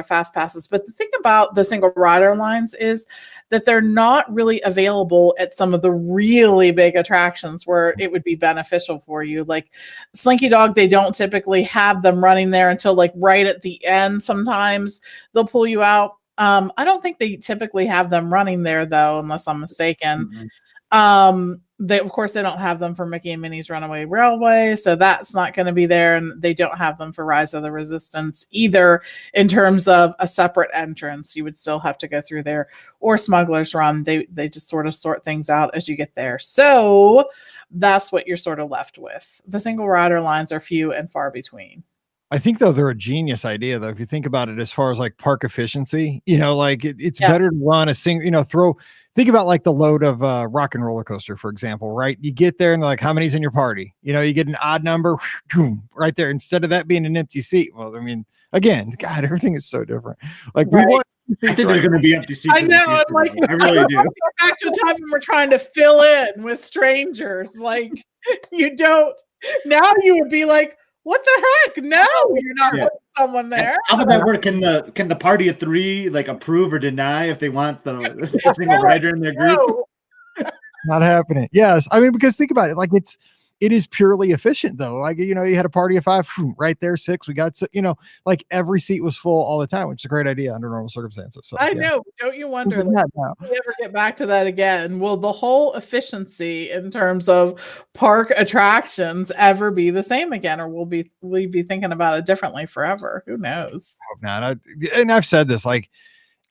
fast passes. But the thing about the single rider lines is that they're not really available at some of the really big attractions where it would be beneficial for you. Like Slinky Dog, they don't typically have them running there until like right at the end. Sometimes they'll pull you out. I don't think they typically have them running there though, unless I'm mistaken. Mm-hmm. Of course, they don't have them for Mickey and Minnie's Runaway Railway, so that's not going to be there, and they don't have them for Rise of the Resistance either. In terms of a separate entrance, you would still have to go through there, or Smuggler's Run. They just sort of sort things out as you get there. So that's what you're sort of left with. The single rider lines are few and far between. I think though they're a genius idea though. If you think about it, as far as like park efficiency, like it's better to run a single, think about like the load of Rock and Roller Coaster, for example, right? You get there and they're like, how many's in your party? You get an odd number right there. Instead of that being an empty seat. Well, I mean, Again, God, everything is so different. Like Right. we want. I think there's going to be empty seats. I in the know. future, I'm like, though. I really do. Go back to a time when we're trying to fill in with strangers. Like you don't. Now you would be like, what the heck? No, you're not putting someone there. How would that work? Can the party of three like approve or deny if they want the single rider in their group? No. Not happening. Yes. I mean, because think about it. Like it is purely efficient though. Like, you had a party of 5 right there, 6. We got, like every seat was full all the time, which is a great idea under normal circumstances. So I know. Don't you wonder, like, if we ever get back to that again, will the whole efficiency in terms of park attractions ever be the same again? Or will we be thinking about it differently forever? Who knows? Not. And I've said this, like,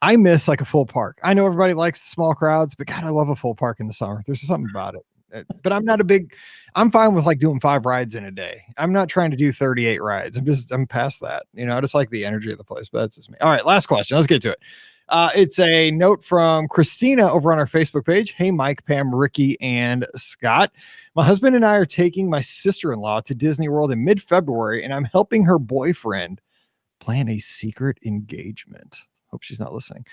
I miss like a full park. I know everybody likes the small crowds, but God, I love a full park in the summer. There's something about it. But I'm fine with like doing 5 rides in a day. I'm not trying to do 38 rides. I'm past that. I just like the energy of the place, but that's just me. All right. Last question. Let's get to it. It's a note from Christina over on our Facebook page. Hey, Mike, Pam, Ricky, and Scott. My husband and I are taking my sister-in-law to Disney World in mid-February, and I'm helping her boyfriend plan a secret engagement. Hope she's not listening.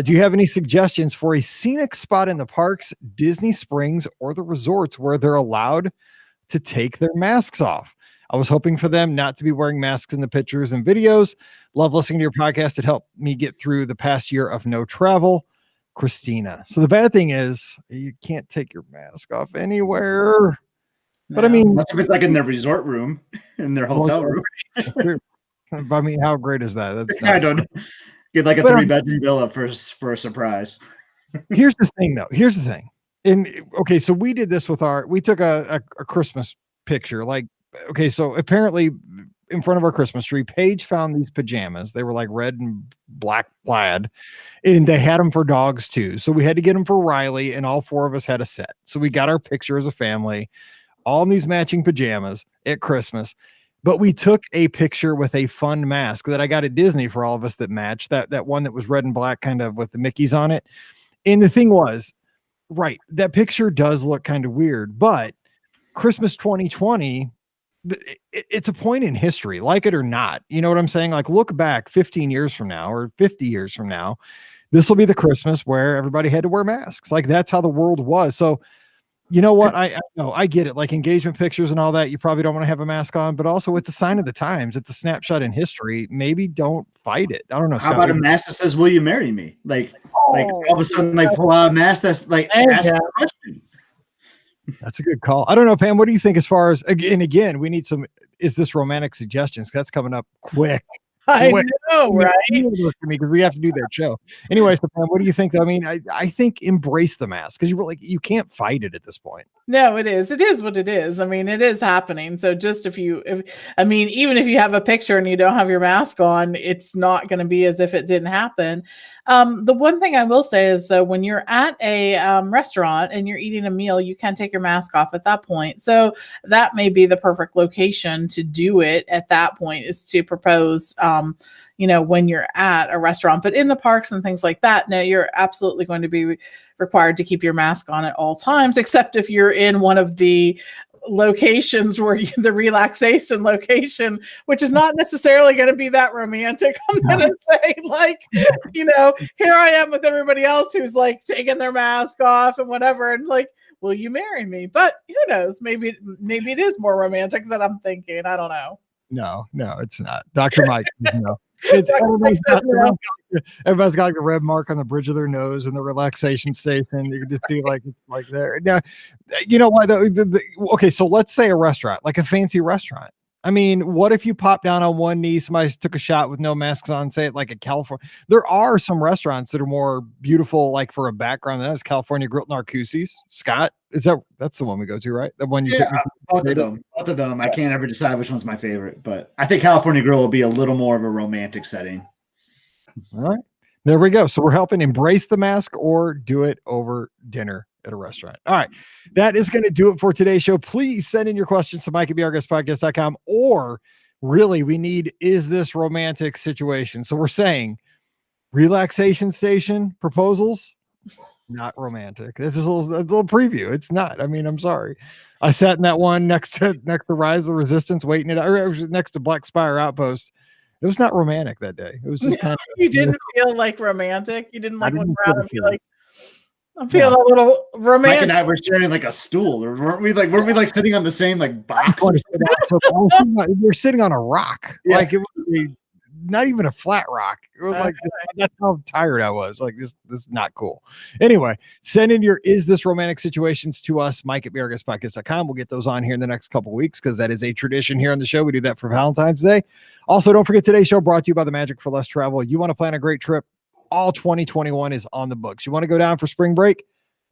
Do you have any suggestions for a scenic spot in the parks, Disney Springs, or the resorts where they're allowed to take their masks off? I was hoping for them not to be wearing masks in the pictures and videos. Love listening to your podcast. It helped me get through the past year of no travel. Christina. So the bad thing is you can't take your mask off anywhere. No. But I mean, unless if it's like in their resort room, in their hotel room. I mean, how great is that? I don't know. Get like a 3-bedroom villa for a surprise. Here's the thing, though. Here's the thing. Okay, so we did this with we took a Christmas picture. Like, okay, so apparently in front of our Christmas tree, Paige found these pajamas. They were like red and black plaid, and they had them for dogs too. So we had to get them for Riley, and all 4 of us had a set. So we got our picture as a family, all in these matching pajamas at Christmas. But we took a picture with a fun mask that I got at Disney for all of us that matched that one that was red and black, kind of with the Mickeys on it. And the thing was, right, that picture does look kind of weird, but Christmas 2020, it's a point in history, like it or not. You know what I'm saying? Like, look back 15 years from now or 50 years from now, this will be the Christmas where everybody had to wear masks. Like, that's how the world was. So, you know what? I know, I get it. Like engagement pictures and all that, you probably don't want to have a mask on, but also it's a sign of the times. It's a snapshot in history. Maybe don't fight it. I don't know. How about a mask that says, "Will you marry me?" Like all of a sudden, like pull out a mask that's like ask the question. That's a good call. I don't know, Pam. What do you think as far as again? We need some. Is this romantic suggestions? That's coming up quick. I know, right? Because we have to do their show anyway. So, Pam, what do you think? I mean, I think embrace the mask because you can't fight it at this point. No, it is. It is what it is. I mean, it is happening. So just even if you have a picture and you don't have your mask on, it's not going to be as if it didn't happen. The one thing I will say is that when you're at a restaurant and you're eating a meal, you can take your mask off at that point. So that may be the perfect location to do it at that point, is to propose, when you're at a restaurant. But in the parks and things like that, no, you're absolutely going to be required to keep your mask on at all times, except if you're in one of the locations where the relaxation location, which is not necessarily going to be that romantic. I'm going to say, like, here I am with everybody else who's like taking their mask off and whatever, and like, will you marry me? But who knows? Maybe it is more romantic than I'm thinking. I don't know. No, it's not. Dr. Mike, no. Everybody's got like the red mark on the bridge of their nose in the relaxation station. You can just see like it's like there. Now, you know why? Okay, so let's say a restaurant, like a fancy restaurant. I mean, what if you pop down on one knee, somebody took a shot with no masks on, say it like a California. There are some restaurants that are more beautiful, like for a background than that's California Grilled Narcoossee's. Scott, that's the one we go to, right? The one you took me to. Both of them. I can't ever decide which one's my favorite, but I think California Grill will be a little more of a romantic setting. All right. There we go. So we're helping embrace the mask or do it over dinner at a restaurant. All right. That is going to do it for today's show. Please send in your questions to mike@brguestpodcast.com, or really we need, is this romantic situation? So we're saying relaxation station proposals, not romantic. This is a little preview. It's not. I mean, I'm sorry. I sat in that one next to Rise of the Resistance, waiting it out, or next to Black Spire Outpost. It was not romantic that day. It was just kind of. You didn't feel like romantic. You didn't like look around and be feel like, I'm feeling a little romantic. Mike and I were sharing like a stool, or weren't we like sitting on the same like box? We're sitting on a rock. Yeah. Like it was not even a flat rock. It was like that's how tired I was. Like this is not cool. Anyway, send in your Is This Romantic situations to us, Mike at BeOurGuestPodcast.com. We'll get those on here in the next couple of weeks because that is a tradition here on the show. We do that for Valentine's Day. Also, don't forget today's show brought to you by the Magic for Less Travel. You want to plan a great trip? All 2021 is on the books. You want to go down for spring break?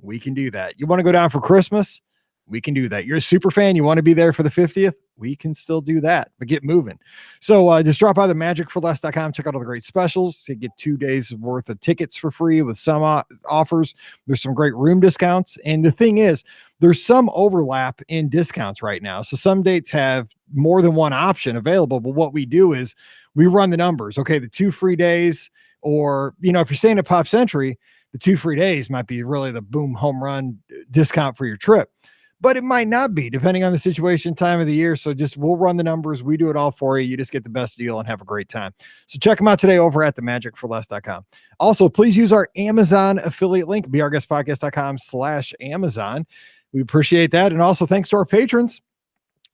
We can do that. You want to go down for Christmas? We can do that. You're a super fan. You want to be there for the 50th? We can still do that, but get moving. So just drop by the magicforless.com. Check out all the great specials. You get 2 days worth of tickets for free with some offers. There's some great room discounts. And the thing is, there's some overlap in discounts right now. So some dates have more than one option available. But what we do is we run the numbers. Okay, the 2 free days, or, if you're staying at Pop Century, the 2 free days might be really the boom home run discount for your trip, but it might not be depending on the situation, time of the year. So we'll run the numbers. We do it all for you. You just get the best deal and have a great time. So check them out today over at themagicforless.com. Also, please use our Amazon affiliate link, beourguestpodcast.com/Amazon. We appreciate that. And also thanks to our patrons.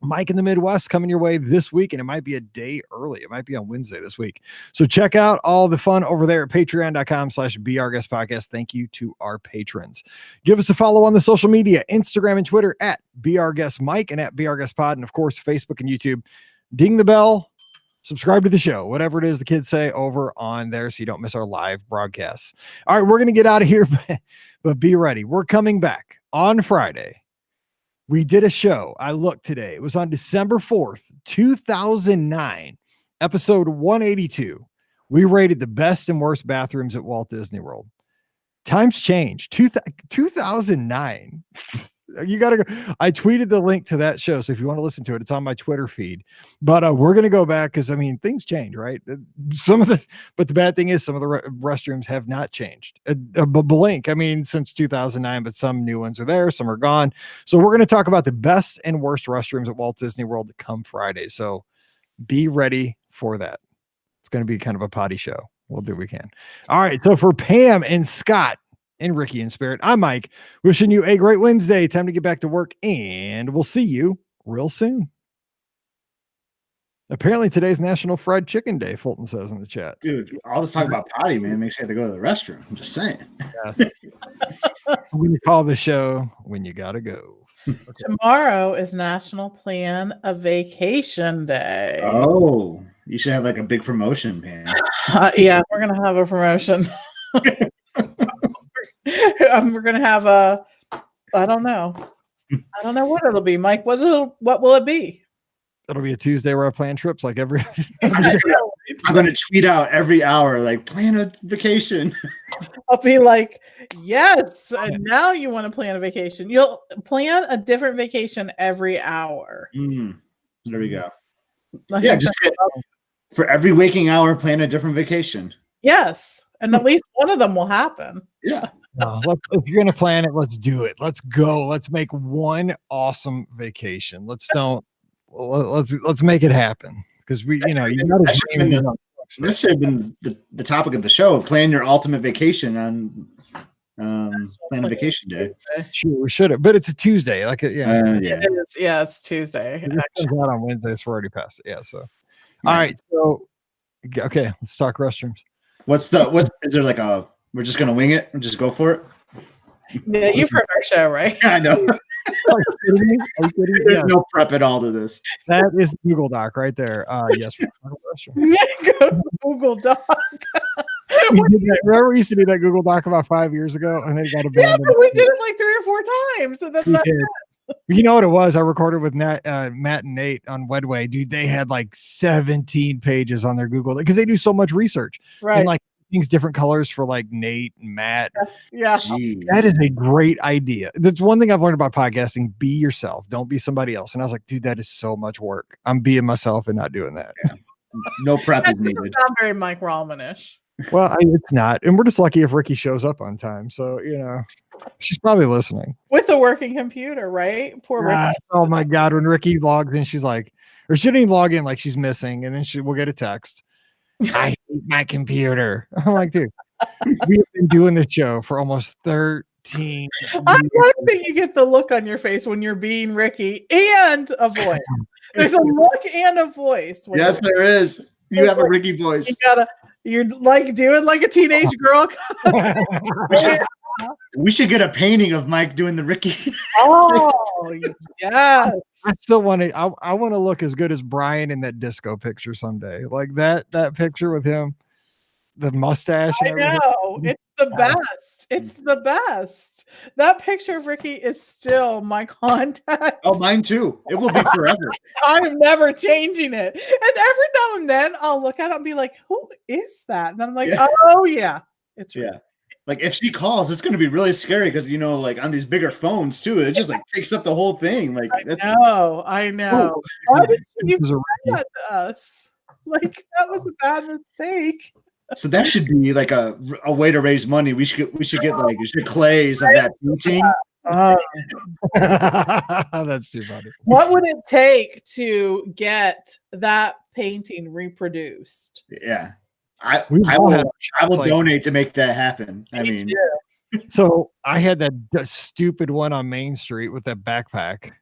Mike in the Midwest coming your way this week, and it might be a day early. It might be on Wednesday this week. So check out all the fun over there at patreon.com/BeOurGuestPodcast. Thank you to our patrons. Give us a follow on the social media, Instagram and Twitter at BeOurGuestMike and at BeOurGuestPod, and of course, Facebook and YouTube. Ding the bell, subscribe to the show, whatever it is the kids say over on there so you don't miss our live broadcasts. All right, we're going to get out of here, but be ready. We're coming back on Friday. We did a show. I looked today. It was on December 4th, 2009, episode 182. We rated the best and worst bathrooms at Walt Disney World. Times changed. 2009. You got to go. I tweeted the link to that show. So if you want to listen to it, it's on my Twitter feed. But we're going to go back because, things change, right? But the bad thing is some of the restrooms have not changed. A blink, since 2009, but some new ones are there. Some are gone. So we're going to talk about the best and worst restrooms at Walt Disney World come Friday. So be ready for that. It's going to be kind of a potty show. We'll do what we can. All right. So for Pam and Scott, and Ricky in spirit, I'm Mike, wishing you a great Wednesday. Time to get back to work, and we'll see you real soon. Apparently today's National Fried Chicken Day, Fulton says in the chat. Dude, all this talk about potty, man, makes you have to go to the restroom. I'm just saying. Yeah. We call the show When You Gotta Go. Okay. Tomorrow is National Plan a Vacation Day. Oh, you should have like a big promotion, man. Yeah, we're going to have a promotion. We're gonna have I don't know what it'll be, Mike. What will it be? It'll be a Tuesday where I plan trips like every. I'm gonna tweet out every hour like plan a vacation. I'll be like, yes, and now you want to plan a vacation. You'll plan a different vacation every hour. There we go. Yeah, just for every waking hour, plan a different vacation. Yes, and at least one of them will happen. Yeah. If you're gonna plan it, let's do it. Let's go. Let's make one awesome vacation. Let's make it happen because this should have been the topic of the show. Plan your ultimate vacation on Plan a Vacation Day. Sure, we should have, but it's a Tuesday. It is. Yeah, it's Tuesday. It comes out on Wednesday, so we're already past it. Yeah. So, all right. So, okay, let's talk restrooms. Is there like a? We're just gonna wing it and just go for it. Yeah, you've heard our show, right? I know. Are you kidding? There's no prep at all to this. That is the Google Doc right there. Yes. Go Google Doc. Remember we used to do that Google Doc about 5 years ago, and they got abandoned. Yeah, but we did it like 3 or 4 times. So that's you know what it was? I recorded with Matt and Nate on Wedway. Dude, they had like 17 pages on their Google because they do so much research. Right. And like things different colors for like Nate and Matt. Yeah. Jeez. That is a great idea. That's one thing I've learned about podcasting. Be yourself. Don't be somebody else. And I was like, dude, that is so much work. I'm being myself and not doing that. Yeah. No prep is needed. Not very Mike Rallman-ish. Well, it's not. And we're just lucky if Ricky shows up on time. So, she's probably listening. With a working computer, right? Poor Ricky. Oh my God. When Ricky logs in, she's like, or she didn't even log in, like she's missing. And then we'll get a text. I hate my computer. I'm like, dude, we have been doing this show for almost 13 I years. like that you get the look on your face when you're being Ricky and a voice. There's a look and a voice. Yes, there is. You It's have a like, Ricky voice. you're like doing like a teenage girl. We should get a painting of Mike doing the Ricky. Oh, yes. I still want to. I want to look as good as Brian in that disco picture someday. Like that picture with him, the mustache. I know. It's the best. It's the best. That picture of Ricky is still my contact. Oh, mine too. It will be forever. I'm never changing it. And every now and then I'll look at it and be like, who is that? And I'm like, oh yeah. It's Ricky. Like if she calls, it's going to be really scary because like on these bigger phones too, it just like takes up the whole thing. Like I know. Why did you say that to us? Like that was a bad mistake. So that should be like a way to raise money. We should get like clays of that painting. That's too funny. What would it take to get that painting reproduced? Yeah. I will donate to make that happen. I mean, so I had that stupid one on Main Street with that backpack.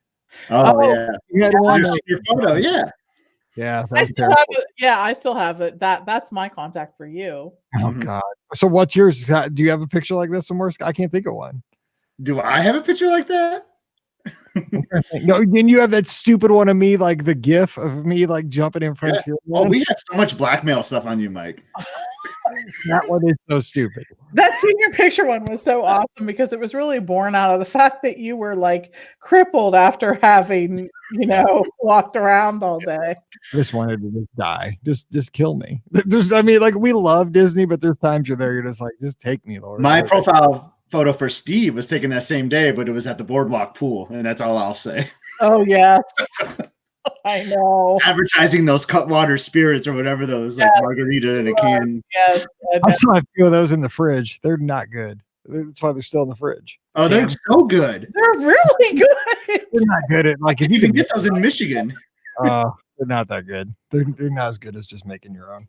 Oh yeah, you had one. Your photo, yeah. I still have it. Yeah, I still have it. That's my contact for you. Oh God. So what's yours? Do you have a picture like this somewhere? I can't think of one. Do I have a picture like that? No, didn't you have that stupid one of me, like the GIF of me like jumping in front of you? Oh, we had so much blackmail stuff on you, Mike. That one is so stupid. That senior picture one was so awesome because it was really born out of the fact that you were like crippled after having, walked around all day. Just wanted to just die. Just kill me. We love Disney, but there's times you're there, you're just like, just take me, Lord. My profile photo for Steve was taken that same day, but it was at the boardwalk pool, and that's all I'll say. Oh yes. I know. Advertising those Cutwater spirits or whatever those like margarita in a can. Yes. I still have a few of those in the fridge. They're not good. That's why they're still in the fridge. Oh, they're so good. They're really good. They're not good at if you can get those in Michigan. They're not that good. They're not as good as just making your own.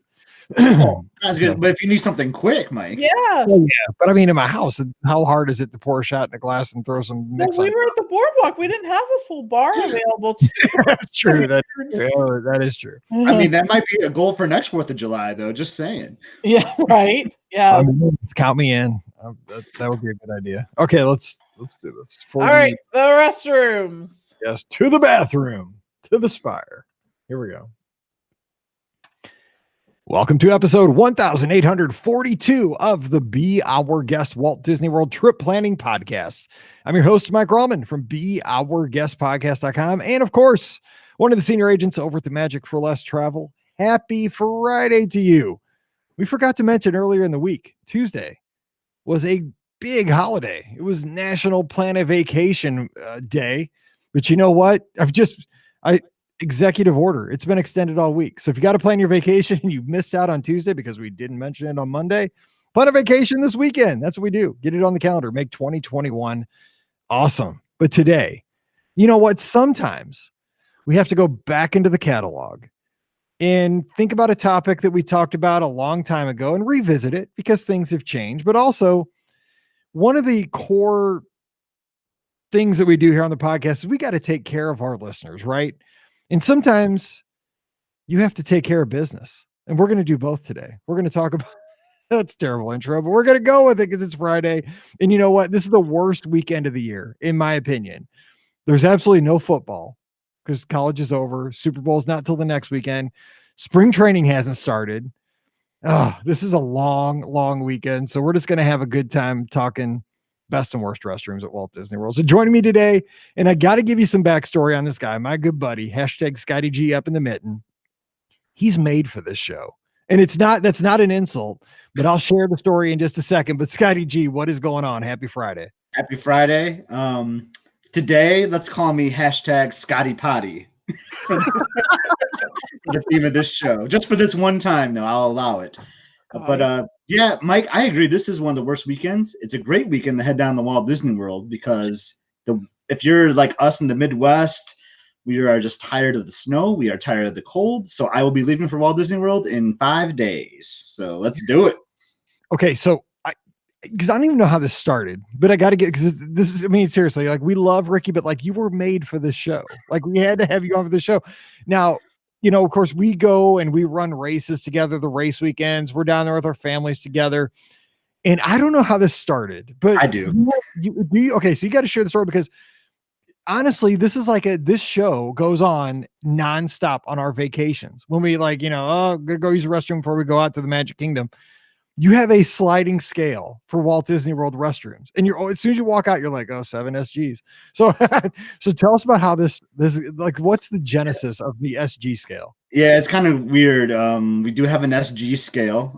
That's good, but if you need something quick, Mike. Yes. Well, yeah, but I mean, in my house, how hard is it to pour a shot in a glass and throw some mix? We were at the boardwalk. We didn't have a full bar available. That's true. That is true. I mean, that might be a goal for next 4th of July, though. Just saying. Yeah. Right. Yeah. Count me in. That would be a good idea. Okay, let's do this. All right, the restrooms. Yes, to the bathroom, to the spire. Here we go. Welcome to episode 1842 of the Be Our Guest Walt Disney World Trip Planning Podcast. I'm your host, Mike Rallman from BeOurGuestPodcast.com. And of course, one of the senior agents over at the Magic for Less Travel. Happy Friday to you. We forgot to mention earlier in the week, Tuesday was a big holiday. It was National Plan a Vacation Day. But you know what? Executive order. It's been extended all week. So if you got to plan your vacation and you missed out on Tuesday because we didn't mention it on Monday, plan a vacation this weekend. That's what we do. Get it on the calendar. Make 2021 awesome. But today, you know what? Sometimes we have to go back into the catalog and think about a topic that we talked about a long time ago and revisit it because things have changed. But also, one of the core things that we do here on the podcast is we got to take care of our listeners, right? And sometimes you have to take care of business. And we're going to do both today. We're going to talk about that's a terrible intro, but we're going to go with it because it's Friday. And you know what? This is the worst weekend of the year, in my opinion. There's absolutely no football because college is over. Super Bowl's not till the next weekend. Spring training hasn't started. This is a long, long weekend. So we're just going to have a good time talking best and worst restrooms at Walt Disney World. So joining me today, and I got to give you some backstory on this guy, my good buddy, hashtag Scotty G up in the mitten. He's made for this show. And that's not an insult, but I'll share the story in just a second. But Scotty G, what is going on? Happy Friday. Happy Friday. Today, let's call me hashtag Scotty Potty for the theme of this show. Just for this one time, though, I'll allow it. But yeah, Mike, I agree. This is one of the worst weekends. It's a great weekend to head down to Walt Disney World because if you're like us in the Midwest, We are just tired of the snow. We are tired of the cold. So I will be leaving for Walt Disney World in 5 days. So let's do it. Okay, so because I don't even know how this started, but I got to get, because this is, I mean, seriously, like we love Ricky, but like you were made for this show. Like we had to have you on for the show. Now, of course, we go and we run races together, the race weekends. We're down there with our families together. And I don't know how this started, but I do. Okay, so you got to share the story, because honestly, this is like this show goes on nonstop on our vacations when we gonna go use the restroom before we go out to the Magic Kingdom. You have a sliding scale for Walt Disney World restrooms, and as soon as you walk out, you're like, 7 SGs. So, so tell us about how this like, what's the genesis of the SG scale? Yeah, it's kind of weird. We do have an SG scale.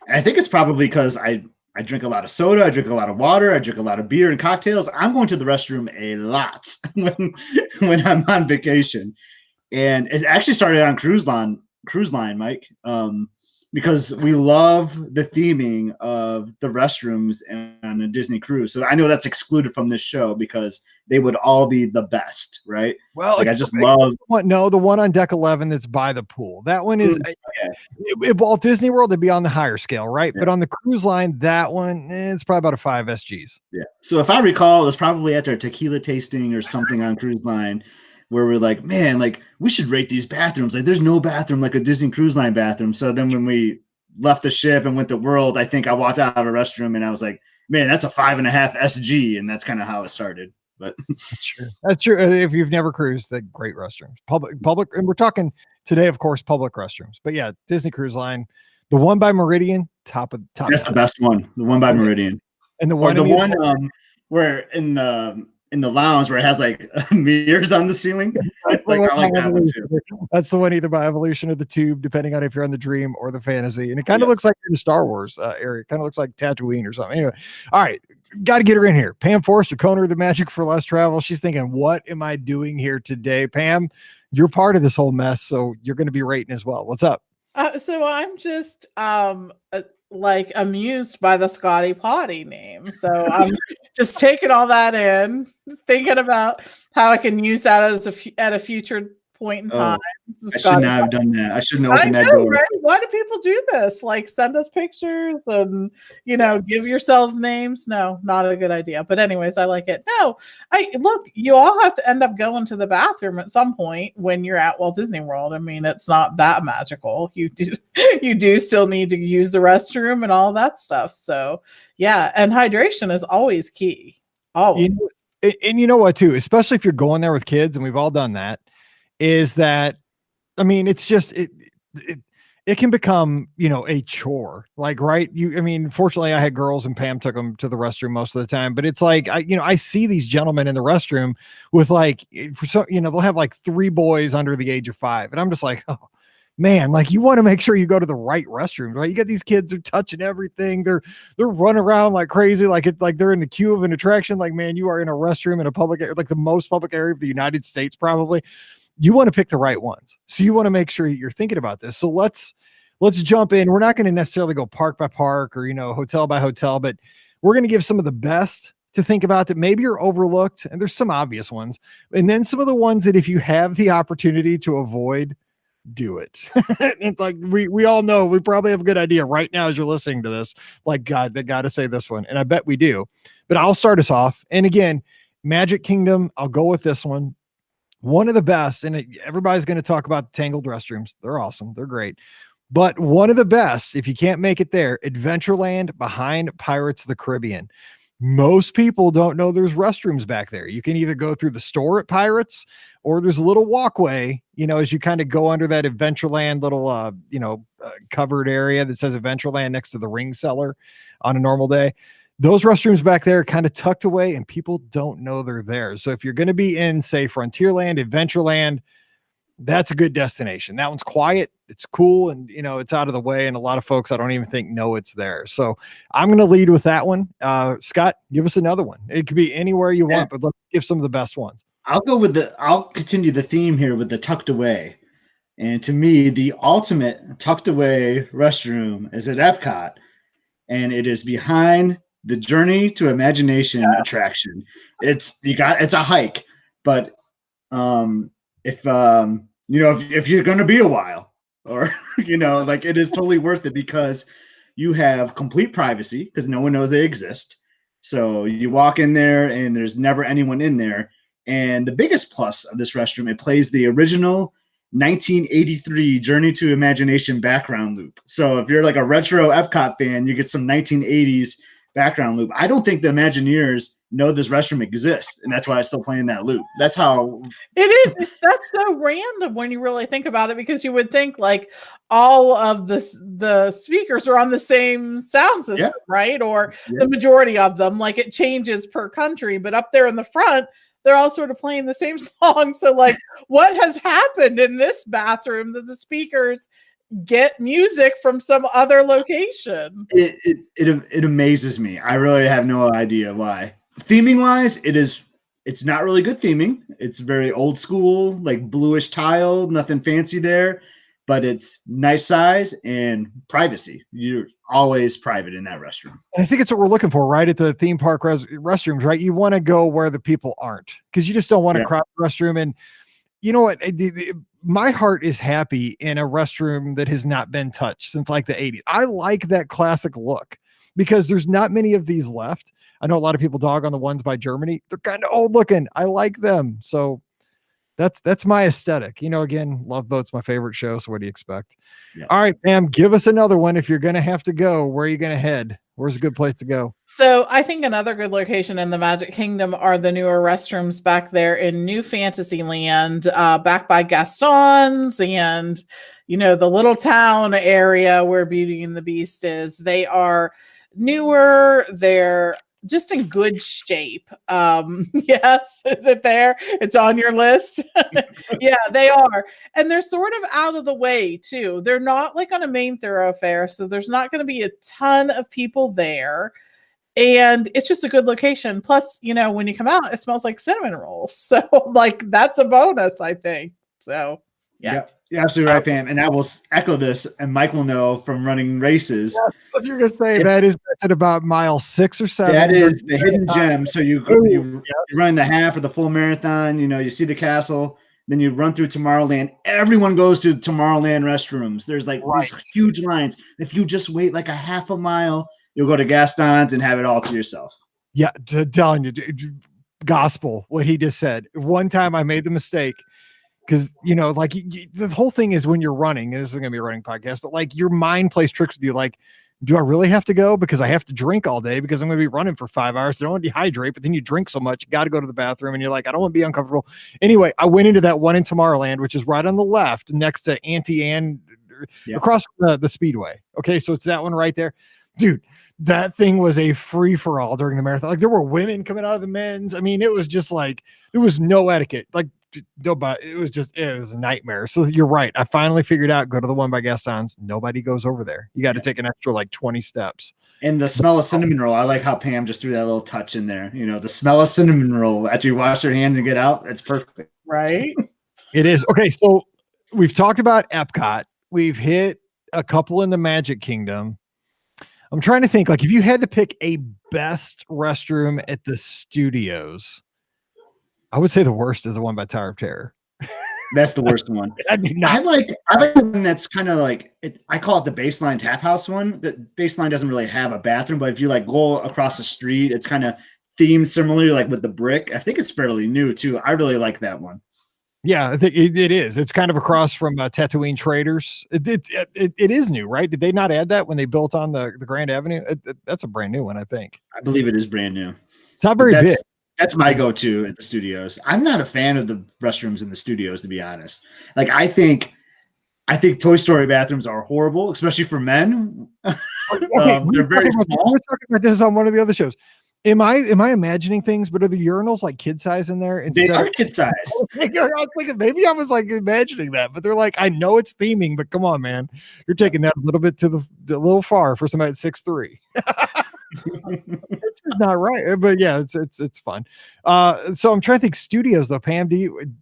I think it's probably because I drink a lot of soda, I drink a lot of water, I drink a lot of beer and cocktails. I'm going to the restroom a lot when I'm on vacation, and it actually started on cruise line, Mike. Because we love the theming of the restrooms on a Disney cruise. So I know that's excluded from this show because they would all be the best, right? Well, like I just love the one on deck 11 that's by the pool. That one is Walt Disney World, it'd be on the higher scale, right? Yeah. But on the cruise line, that one, it's probably about a 5 SGs. Yeah. So if I recall, it was probably after a tequila tasting or something on cruise line, where we're like, man, like we should rate these bathrooms. Like there's no bathroom like a Disney Cruise Line bathroom. So then when we left the ship and went to World, I think I walked out of a restroom and I was like, man, that's a 5.5 SG. And that's kind of how it started. But that's true. If you've never cruised, the great restrooms, public. And we're talking today, of course, public restrooms, but yeah, Disney Cruise Line, the one by Meridian, top. That's the best one. The one by Meridian. And the one, where in the lounge where it has like mirrors on the ceiling. I like that one too. That's the one either by Evolution or the Tube, depending on if you're on the Dream or the Fantasy. And it kind of looks like in the Star Wars area. It kind of looks like Tatooine or something. Anyway, all right, got to get her in here. Pam Forrester, Kona of the Magic for Less Travel. She's thinking, what am I doing here today? Pam, you're part of this whole mess, so you're going to be rating as well. What's up? So I'm just like amused by the Scotty Potty name. So I'm just taking all that in, thinking about how I can use that at a future point in time. I should not have done that. I shouldn't have opened that door. Right? Why do people do this? Like send us pictures and give yourselves names. No, not a good idea. But anyways, I like it. No, look, you all have to end up going to the bathroom at some point when you're at Walt Disney World. I mean, it's not that magical. You do still need to use the restroom and all that stuff. So yeah, and hydration is always key. Always. And you know what too, especially if you're going there with kids, and we've all done that, is that, I mean, it's just, it can become, a chore, like, right. Fortunately I had girls and Pam took them to the restroom most of the time, but it's like, I see these gentlemen in the restroom with like, they'll have like 3 boys under the age of 5. And I'm just like, oh man, like you want to make sure you go to the right restroom, right? You got these kids are touching everything. They're running around like crazy. Like they're in the queue of an attraction. Like, man, you are in a restroom in a public, like the most public area of the United States, probably. You want to pick the right ones. So you want to make sure you're thinking about this. So let's jump in. We're not going to necessarily go park by park or, hotel by hotel, but we're going to give some of the best to think about that maybe are overlooked. And there's some obvious ones. And then some of the ones that if you have the opportunity to avoid, do it. It's like we all know we probably have a good idea right now as you're listening to this. Like, God, they got to say this one. And I bet we do. But I'll start us off. And again, Magic Kingdom, I'll go with this one. One of the best, and everybody's going to talk about Tangled restrooms. They're awesome. They're great. But one of the best, if you can't make it there, Adventureland behind Pirates of the Caribbean. Most people don't know there's restrooms back there. You can either go through the store at Pirates, or there's a little walkway, as you kind of go under that Adventureland little, covered area that says Adventureland next to the ring cellar on a normal day. Those restrooms back there are kind of tucked away and people don't know they're there. So if you're going to be in, say, Frontierland, Adventureland, that's a good destination. That one's quiet. It's cool. And, it's out of the way. And a lot of folks, I don't even think know it's there. So I'm going to lead with that one. Scott, give us another one. It could be anywhere you want, but let's give some of the best ones. I'll continue the theme here with the tucked away. And to me, the ultimate tucked away restroom is at Epcot. And it is behind the Journey to Imagination attraction. It's a hike, but if if you're going to be a while, or like it is totally worth it because you have complete privacy because no one knows they exist. So you walk in there and there's never anyone in there. And the biggest plus of this restroom, it plays the original 1983 Journey to Imagination background loop. So if you're like a retro Epcot fan, you get some 1980s background loop. I don't think the Imagineers know this restroom exists, and that's why it's still playing that loop. That's how it is. That's so random when you really think about it, because you would think like all of the speakers are on the same sound system, right? Or the majority of them, like it changes per country, but up there in the front, they're all sort of playing the same song. So like, what has happened in this bathroom that the speakers get music from some other location? It amazes me. I really have no idea why. Theming wise, it's not really good theming. It's very old school, like bluish tile, nothing fancy there, but it's nice size and privacy. You're always private in that restroom. And I think it's what we're looking for, right? At the theme park restrooms, right? You want to go where the people aren't, because you just don't want to crowd the restroom. And you know what? My heart is happy in a restroom that has not been touched since like the 80s. I like that classic look because there's not many of these left. I know a lot of people dog on the ones by Germany. They're kind of old looking. I like them. So that's my aesthetic. Again, Love Boat's my favorite show. So what do you expect? Yeah. All right, Pam, give us another one. If you're going to have to go, where are you going to head? Where's a good place to go? So I think another good location in the Magic Kingdom are the newer restrooms back there in New Fantasyland, back by Gaston's and, the little town area where Beauty and the Beast is. They are newer. They're just in good shape. Yes, is it there? It's on your list. Yeah, they are. And they're sort of out of the way too. They're not like on a main thoroughfare, so there's not going to be a ton of people there. And it's just a good location. Plus, when you come out, it smells like cinnamon rolls. So like that's a bonus, I think. So yeah. You're absolutely right, Pam. And I will echo this, and Mike will know from running races. If you're going to say that's at about mile 6 or 7. That is the hidden gem. So you run the half or the full marathon, you see the castle, then you run through Tomorrowland. Everyone goes to Tomorrowland restrooms. There's like these huge lines. If you just wait like a half a mile, you'll go to Gaston's and have it all to yourself. Yeah, telling you, gospel, what he just said. One time I made the mistake. Because, like the whole thing is when you're running, and this is going to be a running podcast, but like your mind plays tricks with you. Like, do I really have to go? Because I have to drink all day because I'm going to be running for 5 hours. So I don't want to dehydrate, but then you drink so much, you got to go to the bathroom and you're like, I don't want to be uncomfortable. Anyway, I went into that one in Tomorrowland, which is right on the left next to Auntie Anne across the Speedway. Okay. So it's that one right there. Dude, that thing was a free for all during the marathon. Like there were women coming out of the men's. I mean, it was just like, there was no etiquette. Like, it was a nightmare. So you're right. I finally figured out, go to the one by Gaston's. Nobody goes over there. You got to take an extra like 20 steps. And the smell of cinnamon roll. I like how Pam just threw that little touch in there. The smell of cinnamon roll after you wash your hands and get out. It's perfect. Right. It is. Okay. So we've talked about Epcot. We've hit a couple in the Magic Kingdom. I'm trying to think, like, if you had to pick a best restroom at the studios, I would say the worst is the one by Tower of Terror. That's the worst one. I like the one that's kind of like I call it the baseline tap house one. The baseline doesn't really have a bathroom, but if you like go across the street, it's kind of themed similarly, like with the brick. I think it's fairly new too. I really like that one. Yeah, I think it is. It's kind of across from Tatooine Traders. It is new, right? Did they not add that when they built on the Grand Avenue? That's a brand new one, I think. I believe it is brand new. It's not very big. That's my go-to at the studios. I'm not a fan of the restrooms in the studios, to be honest. Like I think Toy Story bathrooms are horrible, especially for men. They're very small. We were talking about this on one of the other shows. Am I imagining things? But are the urinals like kid size in there? They are kid size. I was thinking maybe I was like imagining that, but they're like, I know it's theming, but come on, man, you're taking that a little bit a little far for somebody at 6'3". It's just not right, but yeah, it's fun. So I'm trying to think studios though. Pam,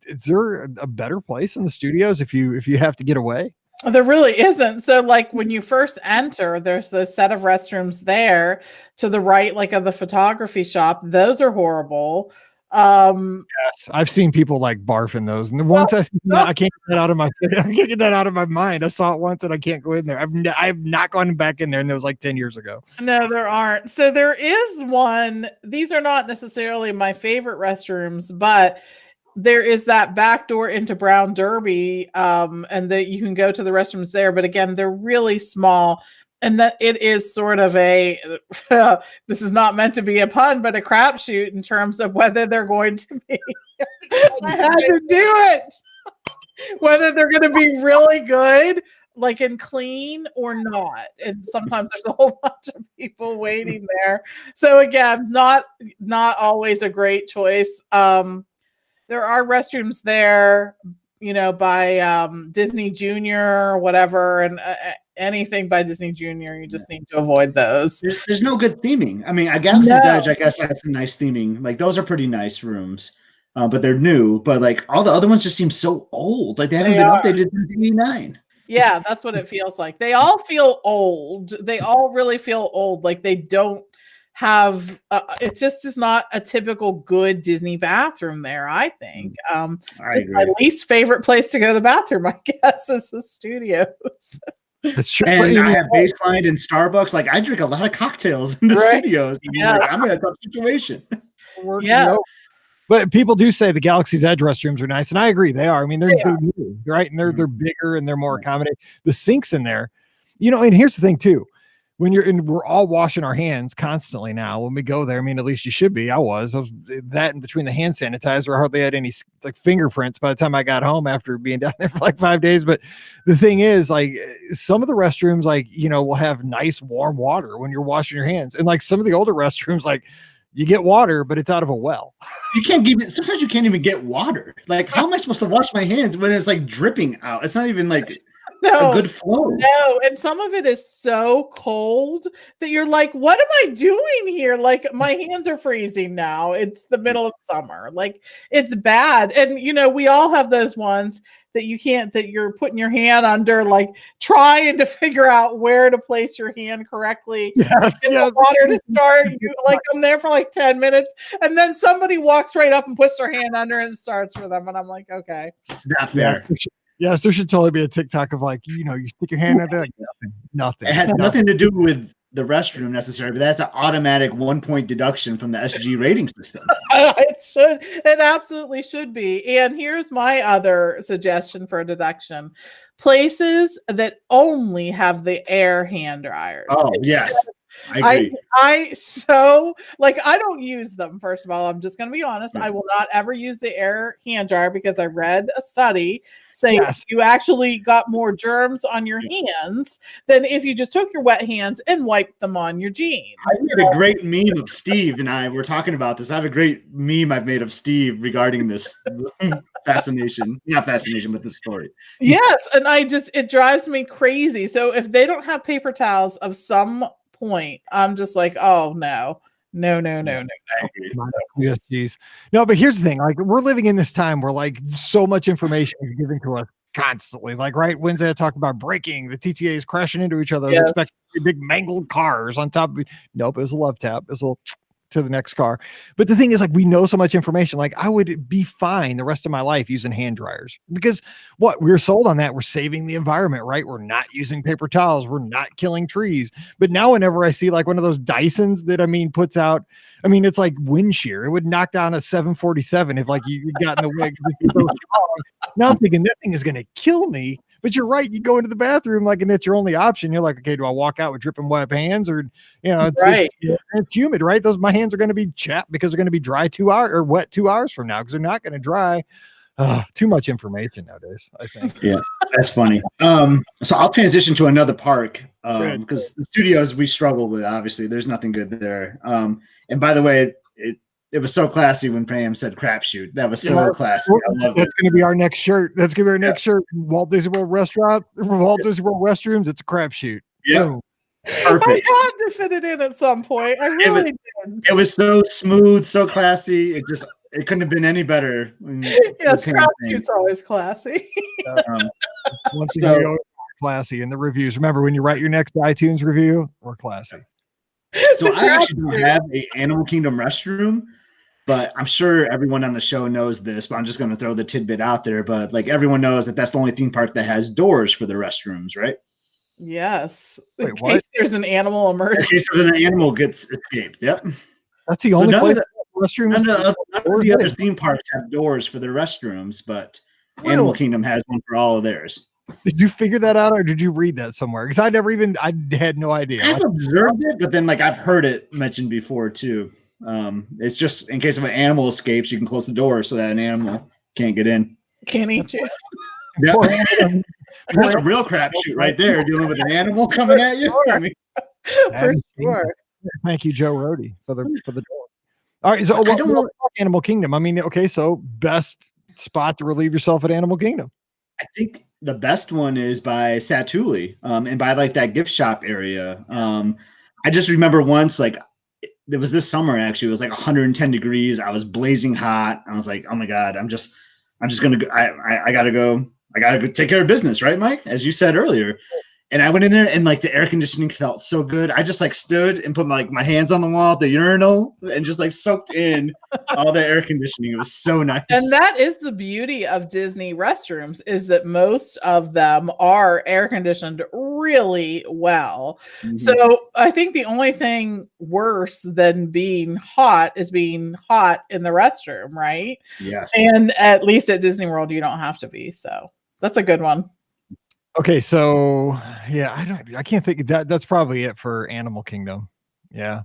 is there a better place in the studios if you have to get away? There really isn't. So like when you first enter, there's a set of restrooms there to the right, like of the photography shop. Those are horrible. Yes, I've seen people like barf in those, and the once I can't get that out of my I can't get that out of my mind. I saw it once, and I can't go in there. I've not gone back in there, and that was like 10 years ago. No, there aren't. So there is one. These are not necessarily my favorite restrooms, but there is that back door into Brown Derby, and that you can go to the restrooms there. But again, they're really small. And that it is sort of a, this is not meant to be a pun, but a crapshoot in terms of whether they're going to be, I had to do it, whether they're going to be really good, like and clean or not. And sometimes there's a whole bunch of people waiting there. So again, not always a great choice. There are restrooms there, by Disney Junior or whatever, and anything by Disney Junior, you just need to avoid those. There's no good theming. I mean, Galaxy's Edge, I guess, has some nice theming. Like those are pretty nice rooms, but they're new. But like all the other ones just seem so old. Like they haven't been updated since '89. Yeah, that's what it feels like. They all feel old. They all really feel old. Like they don't have it just is not a typical good Disney bathroom there, I think. My least favorite place to go to the bathroom, I guess, is the studios. That's true. And I have baseline in Starbucks. Like I drink a lot of cocktails in the studios. Yeah. Like, I'm in a tough situation. Yeah. But people do say the Galaxy's Edge restrooms are nice, and I agree they are. I mean, they're new, right? And they're bigger and they're more accommodating. The sinks in there, and here's the thing too. When we're all washing our hands constantly now. When we go there, I mean, at least you should be. I was that, and between the hand sanitizer, I hardly had any like fingerprints by the time I got home after being down there for like 5 days. But the thing is, like, some of the restrooms, like, will have nice warm water when you're washing your hands, and like some of the older restrooms, like, you get water, but it's out of a well. Sometimes you can't even get water. Like, how am I supposed to wash my hands when it's like dripping out? It's not even like a good flow. No, and some of it is so cold that you're like, what am I doing here? Like, my hands are freezing now. It's the middle of summer. Like, it's bad. And, we all have those ones that you're putting your hand under, like trying to figure out where to place your hand correctly. Yes, in the water to start. I'm there for like 10 minutes, and then somebody walks right up and puts their hand under and starts for them. And I'm like, okay. It's not fair. Yes, there should totally be a TikTok of like, you stick your hand out there, like nothing. It has nothing to do with the restroom necessarily, but that's an automatic 1-point deduction from the SG rating system. It absolutely should be. And here's my other suggestion for a deduction: places that only have the air hand dryers. Oh, yes. I agree. I don't use them. First of all, I'm just going to be honest. I will not ever use the air hand dryer because I read a study saying you actually got more germs on your hands than if you just took your wet hands and wiped them on your jeans. I made a great meme of Steve and I were talking about this. I have a great meme I've made of Steve regarding this fascination. Not fascination, but this story. Yes, and it drives me crazy. So if they don't have paper towels of some point, I'm just like, oh no. Yes, geez. No, but here's the thing: like, we're living in this time where like so much information is given to us constantly. Like, right, Wednesday I talked about braking, the TTA is crashing into each other. I was expecting big mangled cars on top of it. Nope, it was a love tap. It was a little to the next car. But the thing is, like, we know so much information. Like, I would be fine the rest of my life using hand dryers, because we're sold on that. We're saving the environment, right? We're not using paper towels. We're not killing trees. But now whenever I see like one of those Dysons that, puts out, it's like wind shear. It would knock down a 747 if like you got in the way. Now I'm thinking that thing is going to kill me. But you're right. You go into the bathroom, like, and it's your only option. You're like, okay, do I walk out with dripping wet hands, or, it's humid, right? My hands are going to be chapped because they're going to be dry 2 hours or wet 2 hours from now, because they're not going to dry. Too much information nowadays, I think. Yeah, that's funny. So I'll transition to another park because the studios we struggle with. Obviously, there's nothing good there. And by the way, it was so classy when Pam said crapshoot. That was so classy. That's going to be our next shirt. That's going to be our next shirt. Walt Disney World Restaurant, Walt Disney World Restrooms. It's a crapshoot. Yeah. Perfect. I had to fit it in at some point. I really did. It was so smooth, so classy. It couldn't have been any better. Yes, crapshoot's always classy. Classy in the reviews. Remember, when you write your next iTunes review, we're classy. So I actually don't have an Animal Kingdom restroom, But I'm sure everyone on the show knows this, but I'm just going to throw the tidbit out there. But like everyone knows that that's the only theme park that has doors for the restrooms, right? Yes. Wait, In what? case there's an animal In emergency. case an animal gets escaped. Yep. That's the So only none place of restrooms. None of the other theme parks have doors for their restrooms, but Animal Really? Kingdom has one for all of theirs. Did you figure that out, or did you read that somewhere? Because I had no idea. I've observed it, but then like I've heard it mentioned before too. It's just in case of an animal escapes, you can close the door so that an animal can't get in. Can't eat you. Yep. That's a real crapshoot right there, dealing with an animal coming at you. I mean, For sure. Thank you, Joe Rody, for the door. All right, so I don't really, Animal Kingdom. I mean, okay, so best spot to relieve yourself at Animal Kingdom. I think the best one is by Satuli, and by like that gift shop area. I just remember once, like it was this summer actually. It was like 110 degrees. I was blazing hot. I was like, oh my god, I'm just gonna go. I gotta go. I gotta go take care of business, right, Mike? As you said earlier. And I went in there and like the air conditioning felt so good. I just like stood and put my hands on the wall at the urinal and just like soaked in all the air conditioning. It was so nice. And that is the beauty of Disney restrooms, is that most of them are air conditioned really well. Mm-hmm. So I think the only thing worse than being hot is being hot in the restroom, right? Yes. And at least at Disney World, you don't have to be. So that's a good one. Okay, so yeah, I can't think that's probably it for Animal Kingdom. Yeah.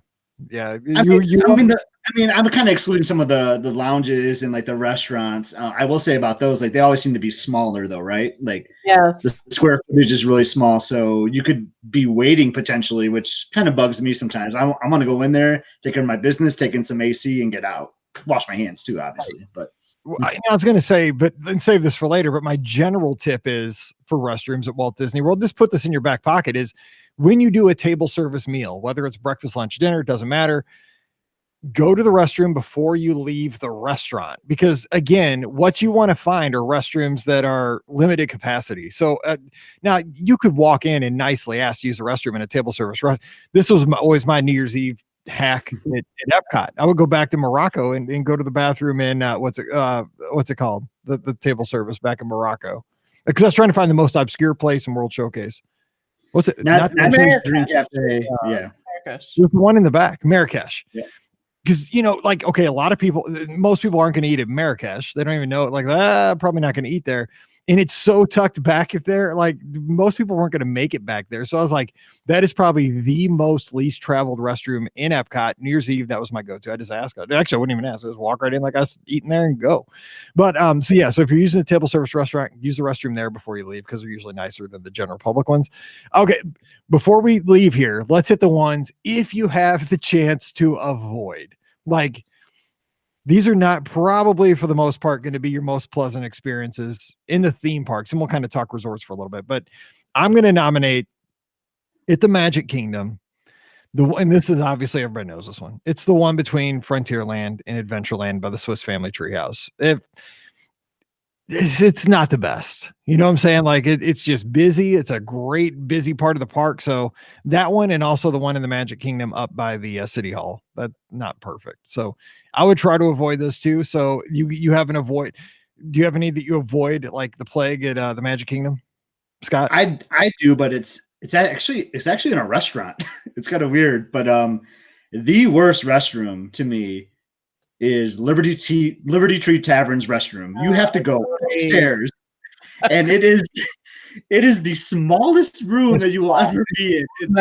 I'm kind of excluding some of the lounges and like the restaurants. I will say about those, like they always seem to be smaller though, right? Like yes, the square footage is really small, so you could be waiting potentially, which kind of bugs me sometimes. I want to go in there, take care of my business, take in some AC, and get out. Wash my hands too, obviously, but. I was going to say, but then save this for later. But my general tip is for restrooms at Walt Disney World, just put this in your back pocket, is when you do a table service meal, whether it's breakfast, lunch, dinner, it doesn't matter. Go to the restroom before you leave the restaurant, because again, what you want to find are restrooms that are limited capacity. So now you could walk in and nicely ask to use the restroom in a table service. This was always my New Year's Eve hack at Epcot. I would go back to Morocco and go to the bathroom in what's it called, the table service back in Morocco, because I was trying to find the most obscure place in World Showcase. What's it? Not Dream Cafe. Yeah, Marrakesh. The one in the back, Marrakesh. Yeah. Because like, okay, a lot of people, most people aren't going to eat at Marrakesh. They don't even know it. Like, probably not going to eat there. And it's so tucked back there. Like most people weren't going to make it back there. So I was like, that is probably the most least traveled restroom in Epcot. New Year's Eve, that was my go-to. I just asked. Actually, I wouldn't even ask. I just walk right in like I was eating there and go. But so yeah, so if you're using a table service restaurant, use the restroom there before you leave, because they're usually nicer than the general public ones. Okay, before we leave here, let's hit the ones if you have the chance to avoid. Like, these are not probably for the most part going to be your most pleasant experiences in the theme parks. And we'll kind of talk resorts for a little bit, but I'm going to nominate at the Magic Kingdom. And this is obviously, everybody knows this one. It's the one between Frontierland and Adventureland by the Swiss Family Treehouse. It's not the best. You know what I'm saying? Like it's just busy. It's a great busy part of the park. So that one, and also the one in the Magic Kingdom up by the City Hall, that's not perfect. So I would try to avoid those two. So you have do you have any that you avoid, like the plague at the Magic Kingdom, Scott? I do, but it's actually in a restaurant. It's kind of weird, but the worst restroom to me is Liberty Tree Tavern's restroom. You have to go upstairs, and it is the smallest room that you will ever be in.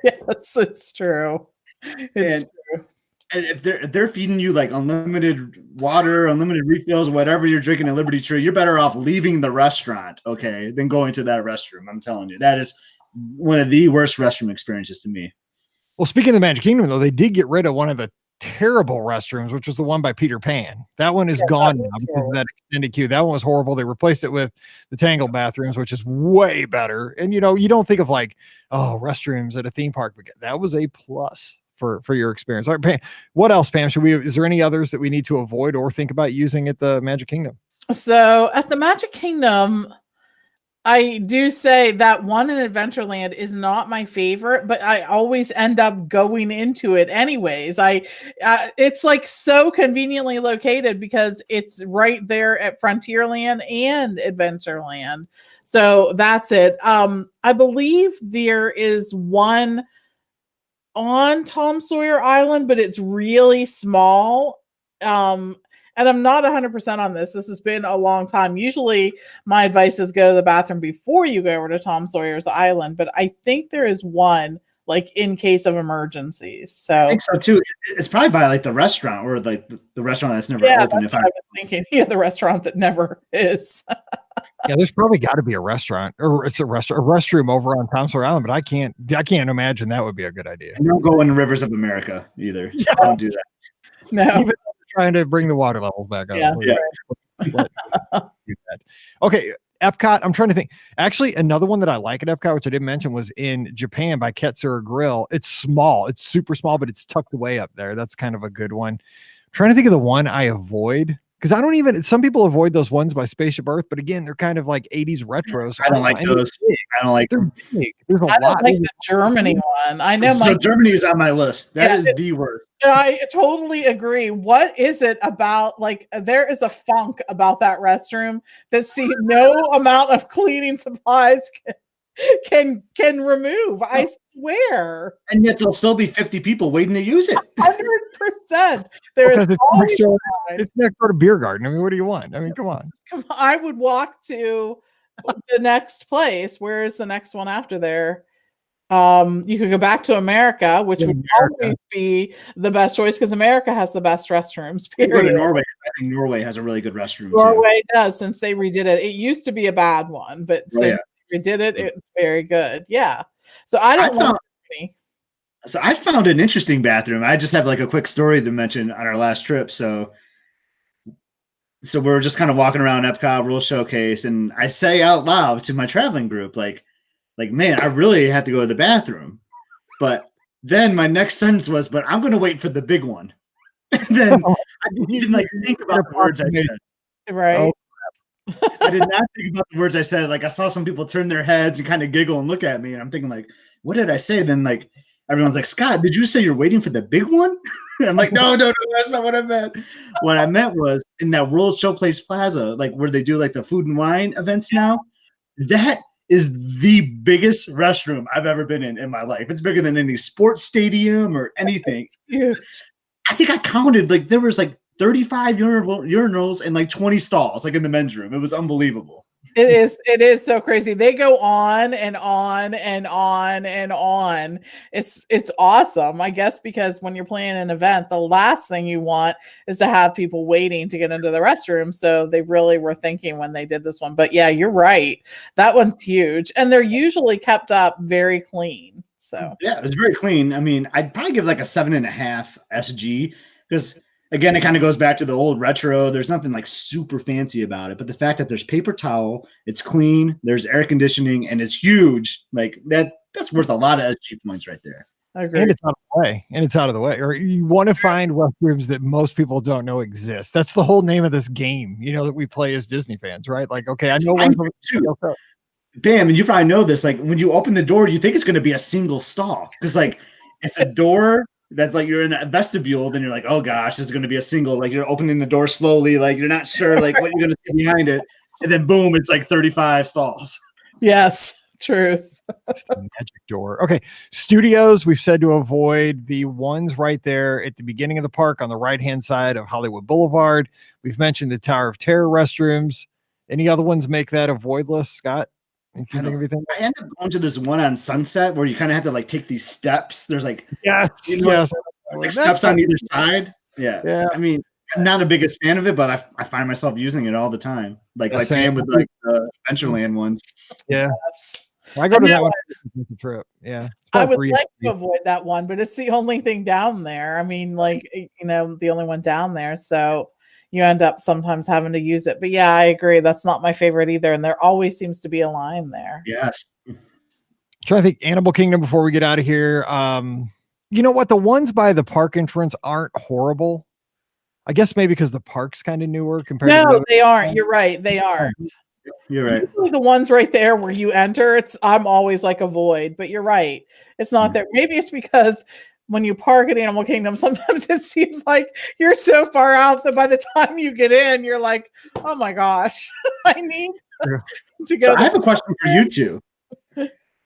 Yes, it's true. It's true. And if they're feeding you like unlimited water, unlimited refills, whatever you're drinking at Liberty Tree, you're better off leaving the restaurant, okay, than going to that restroom. I'm telling you, that is one of the worst restroom experiences to me. Well, speaking of the Magic Kingdom, though, they did get rid of one of the terrible restrooms, which was the one by Peter Pan. That one is gone now because of that extended queue. That one was horrible. They replaced it with the Tangled bathrooms, which is way better. And you don't think of like, oh, restrooms at a theme park, but that was a plus for your experience. All right, Pam, what else, Pam? Is there any others that we need to avoid or think about using at the Magic Kingdom? So at the Magic Kingdom, I do say that one in Adventureland is not my favorite, but I always end up going into it anyways. It's like so conveniently located because it's right there at Frontierland and Adventureland. So that's it. I believe there is one on Tom Sawyer Island, but it's really small. And I'm not 100% on this. This has been a long time. Usually my advice is go to the bathroom before you go over to Tom Sawyer's Island, but I think there is one like in case of emergencies. So I think so too. It's probably by like the restaurant or like the restaurant that's never open. That's what I was thinking. Yeah, the restaurant that never is. Yeah, there's probably got to be a restaurant or it's a restroom over on Tom Sawyer Island, but I can't imagine that would be a good idea. And don't go in Rivers of America either. Yeah. Don't do that. No. Even trying to bring the water levels back up. Yeah. Okay, Epcot. I'm trying to think. Actually, another one that I like at Epcot, which I didn't mention, was in Japan by Katsura Grill. It's small. It's super small, but it's tucked away up there. That's kind of a good one. I'm trying to think of the one I avoid. Because I don't even, some people avoid those ones by Spaceship Earth, but again, they're kind of like 80s retro. So I don't like those. I don't like them. Big. There's a I don't lot. like the Germany one. I know. So Germany is on my list. That is the worst. I totally agree. What is it about? Like, there is a funk about that restroom that no amount of cleaning supplies can remove. I swear. And yet there'll still be 50 people waiting to use it. 100%. It's next door to Beer Garden. I mean, what do you want? I mean, come on. I would walk to the next place. Where is the next one after there? You could go back to America, which would always be the best choice because America has the best restrooms. Period. Go to Norway. I think Norway has a really good restroom. Norway does, since they redid it. It used to be a bad one, but since they redid it, it's very good. Yeah. So I found an interesting bathroom. I just have like a quick story to mention on our last trip. So we're just kind of walking around Epcot World Showcase, and I say out loud to my traveling group, like, man, I really have to go to the bathroom. But then my next sentence was, but I'm going to wait for the big one. And then I didn't even like think about the words I said. Right. Oh, I did not think about the words I said. Like I saw some people turn their heads and kind of giggle and look at me. And I'm thinking like, what did I say? Then like everyone's like, Scott, did you say you're waiting for the big one? I'm like, no, that's not what I meant. What I meant was in that World Showplace Plaza, like where they do like the food and wine events now, that is the biggest restroom I've ever been in my life. It's bigger than any sports stadium or anything. I think I counted like there was like 35 urinals and like 20 stalls like in the men's room. It was unbelievable. It is so crazy. They go on and on and on and on. It's awesome, I guess, because when you're planning an event, the last thing you want is to have people waiting to get into the restroom. So they really were thinking when they did this one. But yeah, you're right. That one's huge. And they're usually kept up very clean. So yeah, it was very clean. I mean, I'd probably give like a 7.5 SG because again, it kind of goes back to the old retro. There's nothing like super fancy about it, but the fact that there's paper towel, it's clean, there's air conditioning, and it's huge, like that's worth a lot of SG points right there. I agree. And it's out of the way. Or you want to find restrooms that most people don't know exist. That's the whole name of this game, that we play as Disney fans, right? Like, okay, I know one too. Bam, and you probably know this. Like when you open the door, you think it's going to be a single stall because like it's a door. That's like you're in a vestibule, then you're like, oh gosh, this is going to be a single. Like you're opening the door slowly, like you're not sure like what you're going to see behind it, and then boom, it's like 35 stalls. Yes, truth. Magic door. Okay, studios. We've said to avoid the ones right there at the beginning of the park on the right hand side of Hollywood Boulevard. We've mentioned the Tower of Terror restrooms. Any other ones make that avoid list, Scott? I ended up going to this one on Sunset where you kind of have to like take these steps. There's like like steps on either side. Yeah. I mean, I'm not the biggest fan of it, but I find myself using it all the time. Like Pam with like the Adventureland ones. Yeah. I go to that one trip. Yeah. I would like to avoid that one, but it's the only thing down there. I mean, like, the only one down there. So you end up sometimes having to use it. But yeah, I agree. That's not my favorite either. And there always seems to be a line there. Yes. Trying to think Animal Kingdom before we get out of here. You know what? The ones by the park entrance aren't horrible. I guess maybe because the park's kind of newer compared to they aren't. You're right. They aren't. You're right. Usually the ones right there where you enter, I'm always like avoid, but you're right. It's not there. Maybe it's because when you park at Animal Kingdom, sometimes it seems like you're so far out that by the time you get in, you're like, oh my gosh, I need to go. So I have a question for you two.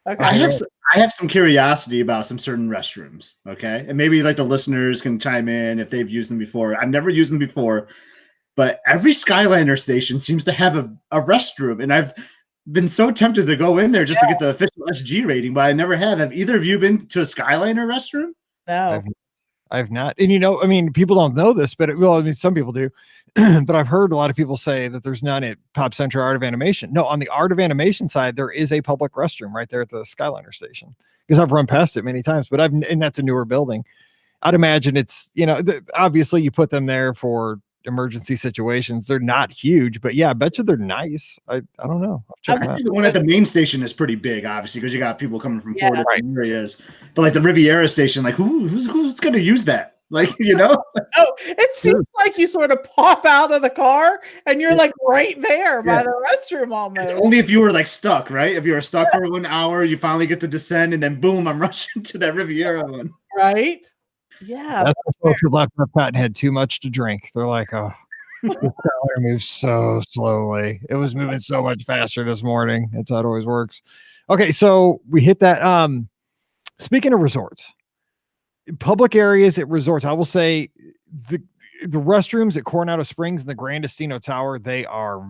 Okay. I have some curiosity about some certain restrooms, okay? And maybe like the listeners can chime in if they've used them before. I've never used them before, but every Skyliner station seems to have a restroom, and I've been so tempted to go in there just to get the official SG rating, but I never have. Have either of you been to a Skyliner restroom? No. I've not. And, you know, I mean, people don't know this, but well, I mean, some people do, but I've heard a lot of people say that there's none at Pop Century Art of Animation. No, on the Art of Animation side, there is a public restroom right there at the Skyliner station, because I've run past it many times, but and that's a newer building. I'd imagine it's, you know, obviously you put them there for emergency situations. They're not huge, but yeah, I bet you they're nice. I don't know. I think the one at the main station is pretty big, obviously, because you got people coming from 4 different areas. But like the Riviera station, like who's going to use that? Like, you know? Oh, it seems like you sort of pop out of the car and you're like right there by the restroom almost. It's only if you were like stuck, right? If you were stuck for 1 hour, you finally get to descend, and then boom, I'm rushing to that Riviera one. Right? Yeah. That's the folks who left Epcot and had too much to drink. They're like, oh, this Skyliner moves so slowly. It was moving so much faster this morning. That's how it always works. Okay, so we hit that. Speaking of resorts, public areas at resorts, I will say the restrooms at Coronado Springs and the Grand Destino Tower, they are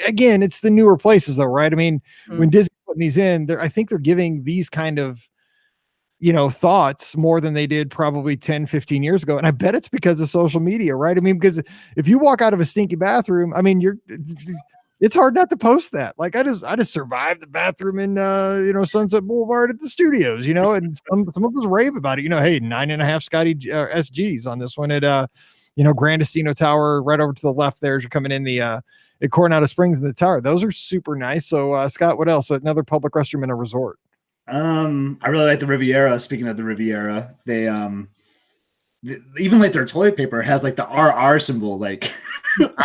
again, it's the newer places though, right? I mean, when Disney putting these in, I think they're giving these kind of, you know, thoughts more than they did probably 10, 15 years ago. And I bet it's because of social media, right? I mean, because if you walk out of a stinky bathroom, I mean, it's hard not to post that. Like I just survived the bathroom in, you know, Sunset Boulevard at the studios, you know, and some of us rave about it, you know, hey, 9.5 Scotty SGs on this one at, you know, Grand Destino Tower right over to the left there as you're coming in the, at Coronado Springs in the tower. Those are super nice. So Scott, what else? Another public restroom in a resort. I really like the Riviera. Speaking of the Riviera, they even like their toilet paper has like the RR symbol like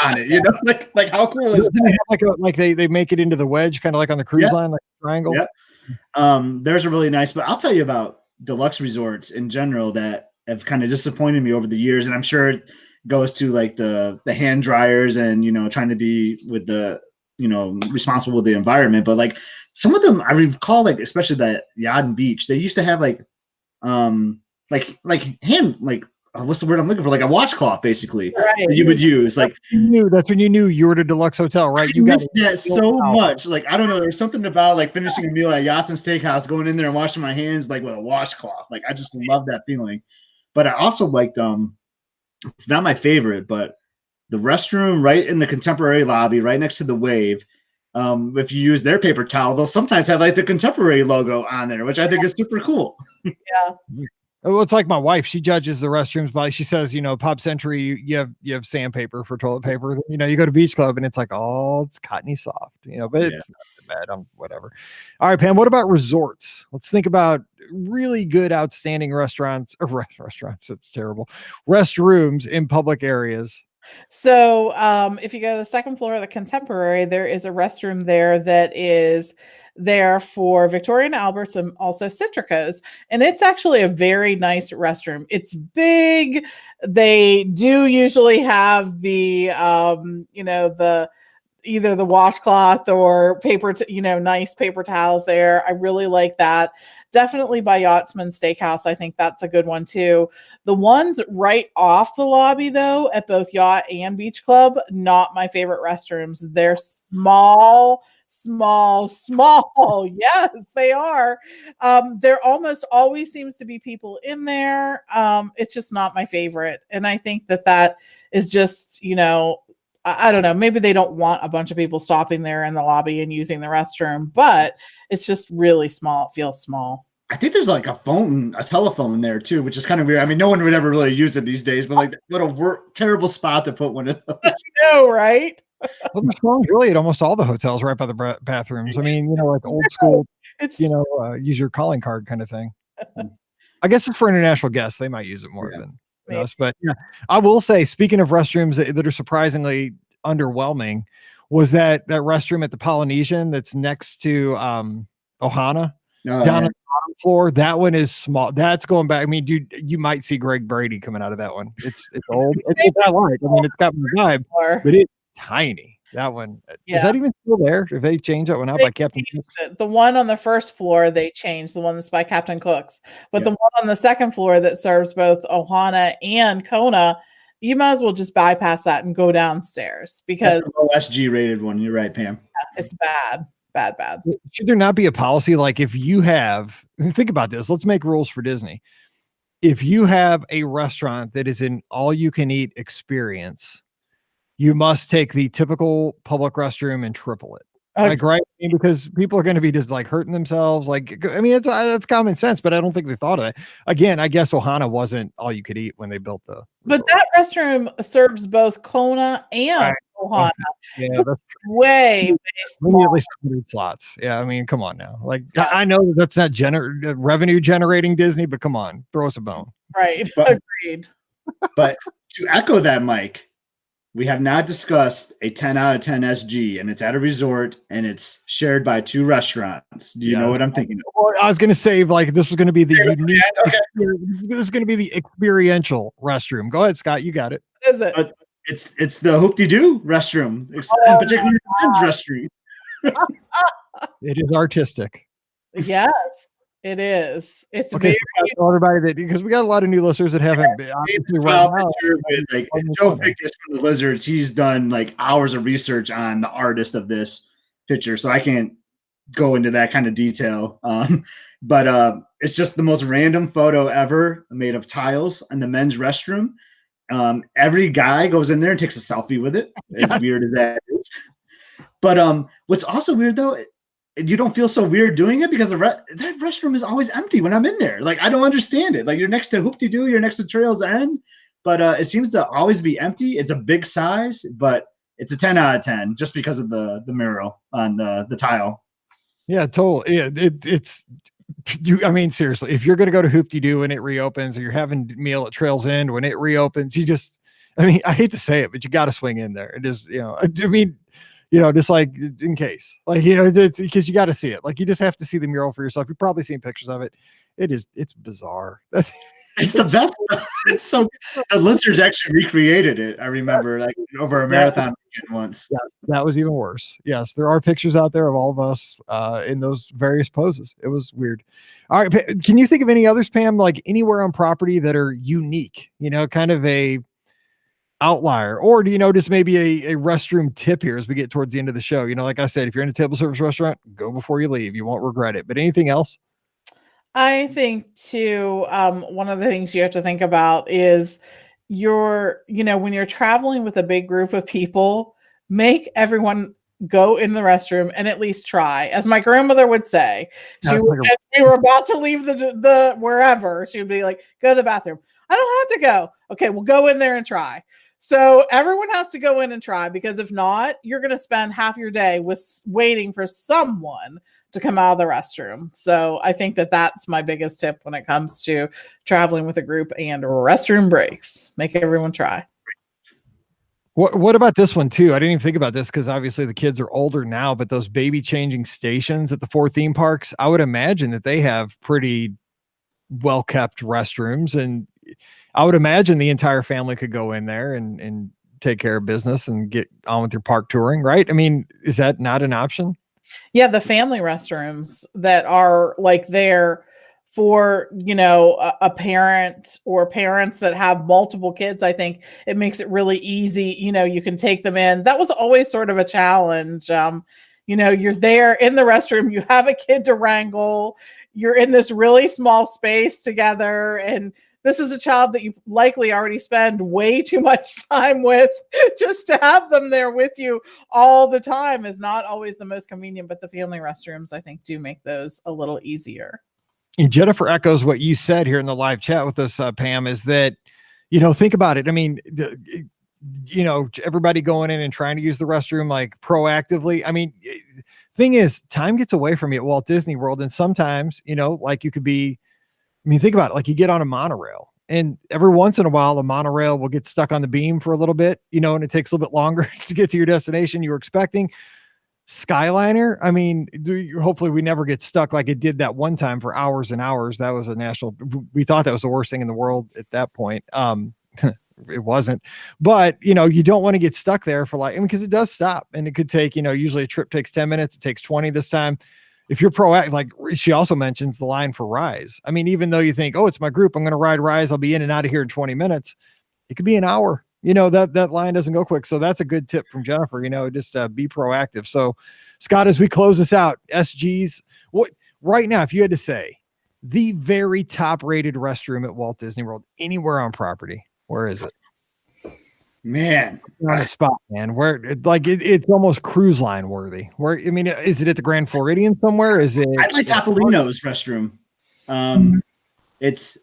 on it, you know, like how cool is that? Like they make it into the wedge, kind of like on the cruise line, like a triangle. Yep. There's a really nice, but I'll tell you about deluxe resorts in general that have kind of disappointed me over the years, and I'm sure it goes to like the hand dryers and, you know, trying to be with the, you know, responsible with the environment. But like some of them I recall, like especially that Yacht and Beach, they used to have like hand, like what's the word I'm looking for, like a washcloth basically that you would use. Like that's when you knew you were at a deluxe hotel, right? You missed that so much. Like I don't know, there's something about like finishing a meal at Yachts and Steakhouse, going in there and washing my hands like with a washcloth. Like I just love that feeling. But I also liked it's not my favorite, but the restroom right in the Contemporary lobby, right next to the Wave. If you use their paper towel, they'll sometimes have like the Contemporary logo on there, which I think is super cool. Yeah. Well, it's like my wife. She judges the restrooms by, she says, you know, Pop Century, you have sandpaper for toilet paper. You know, you go to Beach Club and it's like, oh, it's cottony soft, you know, but it's not bad. Whatever. All right, Pam, what about resorts? Let's think about really good, outstanding restaurants. It's terrible. Restrooms in public areas. So if you go to the second floor of the Contemporary, there is a restroom there that is there for Victoria and Albert's and also Citrico's. And it's actually a very nice restroom. It's big. They do usually have the, you know, either the washcloth or paper, nice paper towels there. I really like that. Definitely by Yachtsman Steakhouse. I think that's a good one too. The ones right off the lobby though, at both Yacht and Beach Club, not my favorite restrooms. They're small. Yes, they are. There almost always seems to be people in there. It's just not my favorite. And I think that is just, you know, I don't know, maybe they don't want a bunch of people stopping there in the lobby and using the restroom, but it's just really small. It feels small. I think there's like a telephone there too, which is kind of weird. I mean, no one would ever really use it these days, but like what a terrible spot to put one of those. I know, right? Well, there's phones really at almost all the hotels right by the bathrooms. I mean, you know, like old school, you know, use your calling card kind of thing. I guess it's for international guests. They might use it more than us. But yeah, I will say, speaking of restrooms that are surprisingly underwhelming, was that restroom at the Polynesian that's next to Ohana down on the bottom floor. That one is small. That's going back. I mean, dude, you might see Greg Brady coming out of that one. It's old. It's I like. I mean, it's got my vibe, but it's tiny. That one is that even still there? If they change that one out by Captain Cook's? The one on the first floor they changed, the one that's by Captain Cook's, but the one on the second floor that serves both Ohana and Kona, you might as well just bypass that and go downstairs because OSG rated one. You're right, Pam. It's bad. Should there not be a policy like if you have, think about this, let's make rules for Disney. If you have a restaurant that is an all you can eat experience, you must take the typical public restroom and triple it. Okay. Like, right? Because people are going to be just like hurting themselves. Like, I mean, it's common sense, but I don't think they thought of it. Again, I guess Ohana wasn't all you could eat when they built the. But that restroom serves both Kona and Ohana. Yeah, that's way small. At least 100 slots. Yeah, I mean, come on now. Like, I know that's not revenue generating Disney, but come on, throw us a bone. Right. Agreed. But to echo that, Mike, we have not discussed a 10 out of 10 SG, and it's at a resort, and it's shared by 2 restaurants. Do you know what I'm thinking of? Well, I was going to say, like, this was going to be the unique. Okay. This is going to be the experiential restroom. Go ahead, Scott. You got it. What is it? It's the Hoop-de-Doo restroom, and particularly the men's restroom. It is artistic. Yes. It is. It's okay, very everybody that because we got a lot of new listeners that haven't been like Joe Fickus from the Lizards. He's done like hours of research on the artist of this picture, so I can't go into that kind of detail. But it's just the most random photo ever made of tiles in the men's restroom. Every guy goes in there and takes a selfie with it. As weird as that is. But what's also weird though. You don't feel so weird doing it because that restroom is always empty when I'm in there. Like, I don't understand it. Like, you're next to Hoop-de-Doo, you're next to Trails End, but it seems to always be empty. It's a big size, but it's a 10 out of 10 just because of the mural on the tile. Yeah, totally. Yeah, it's you. I mean, seriously, if you're going to go to Hoop-de-Doo when it reopens, or you're having a meal at Trails End when it reopens, I mean, I hate to say it, but you got to swing in there. It is, I mean, just like in case, like, it's because you got to see it. Like, you just have to see the mural for yourself. You've probably seen pictures of it. It's bizarre. It's the best. It's so the listeners actually recreated it. I remember like over a marathon weekend once. Yeah, that was even worse. Yes, there are pictures out there of all of us in those various poses. It was weird. All right. Can you think of any others, Pam, like anywhere on property that are unique, kind of a outlier, or do you notice maybe a restroom tip here as we get towards the end of the show? Like I said, if you're in a table service restaurant, go before you leave. You won't regret it. But anything else? I think too, one of the things you have to think about is when you're traveling with a big group of people, make everyone go in the restroom and at least try. As my grandmother would say, as we were about to leave the wherever, she would be like, go to the bathroom. I don't have to go. Okay, we'll go in there and try. So everyone has to go in and try, because if not, you're going to spend half your day waiting for someone to come out of the restroom. So I think that's my biggest tip when it comes to traveling with a group and restroom breaks. Make everyone try. What about this one too? I didn't even think about this because obviously the kids are older now, but those baby changing stations at the 4 theme parks, I would imagine that they have pretty well-kept restrooms, and I would imagine the entire family could go in there and take care of business and get on with your park touring, right? I mean, is that not an option? Yeah, the family restrooms that are like there for, a parent or parents that have multiple kids, I think it makes it really easy. You can take them in. That was always sort of a challenge. You're there in the restroom, you have a kid to wrangle, you're in this really small space together, and this is a child that you likely already spend way too much time with. Just to have them there with you all the time is not always the most convenient, but the family restrooms, I think, do make those a little easier. And Jennifer echoes what you said here in the live chat with us, Pam, is that, think about it. I mean, everybody going in and trying to use the restroom like proactively. I mean, thing is, time gets away from you at Walt Disney World. And sometimes, like you could be, think about it. Like you get on a monorail And every once in a while, the monorail will get stuck on the beam for a little bit, and it takes a little bit longer to get to your destination you were expecting. Skyliner, I mean, hopefully we never get stuck like it did that one time for hours and hours. That was we thought that was the worst thing in the world at that point. It wasn't, but you don't want to get stuck there for because it does stop, and it could take, usually a trip takes 10 minutes. It takes 20 this time. If you're proactive, like she also mentions the line for Rise. I mean, even though you think, oh, it's my group, I'm going to ride Rise, I'll be in and out of here in 20 minutes. It could be an hour. That line doesn't go quick. So that's a good tip from Jennifer, just be proactive. So Scott, as we close this out, SGs, what right now, if you had to say the very top rated restroom at Walt Disney World, anywhere on property, where is it? Man, on the spot, man. Where it's almost cruise line worthy. Where is it at the Grand Floridian somewhere? Is it? I'd like Topolino's restroom. It's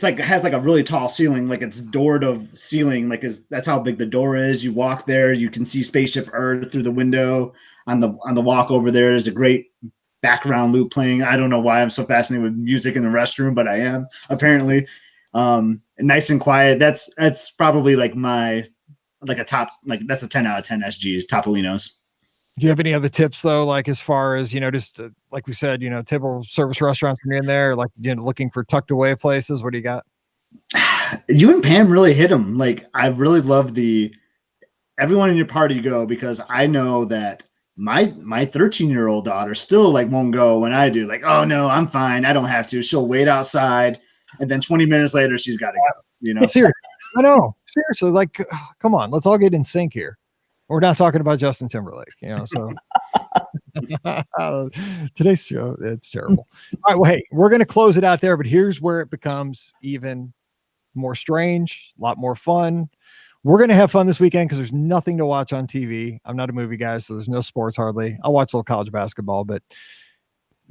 like it has like a really tall ceiling, like it's doored of ceiling, that's how big the door is. You walk there, you can see Spaceship Earth through the window on the walk over there. There's a great background loop playing. I don't know why I'm so fascinated with music in the restroom, but I am apparently. Nice and quiet. That's probably like a top, that's a 10 out of 10 SGs, Topolino's. Do you have any other tips though? Like as far as, just like we said, table service restaurants when you're in there, like, looking for tucked away places. What do you got? You and Pam really hit them. Like, I really love everyone in your party go, because I know that my 13-year-old daughter still won't go when I do. Like, oh no, I'm fine. I don't have to. She'll wait outside. And then 20 minutes later, she's got to go, Seriously, I know. Seriously, come on, let's all get in sync here. We're not talking about Justin Timberlake, so today's show, it's terrible. All right, well, hey, we're going to close it out there, but here's where it becomes even more strange, a lot more fun. We're going to have fun this weekend because there's nothing to watch on TV. I'm not a movie guy, so there's no sports hardly. I'll watch a little college basketball, but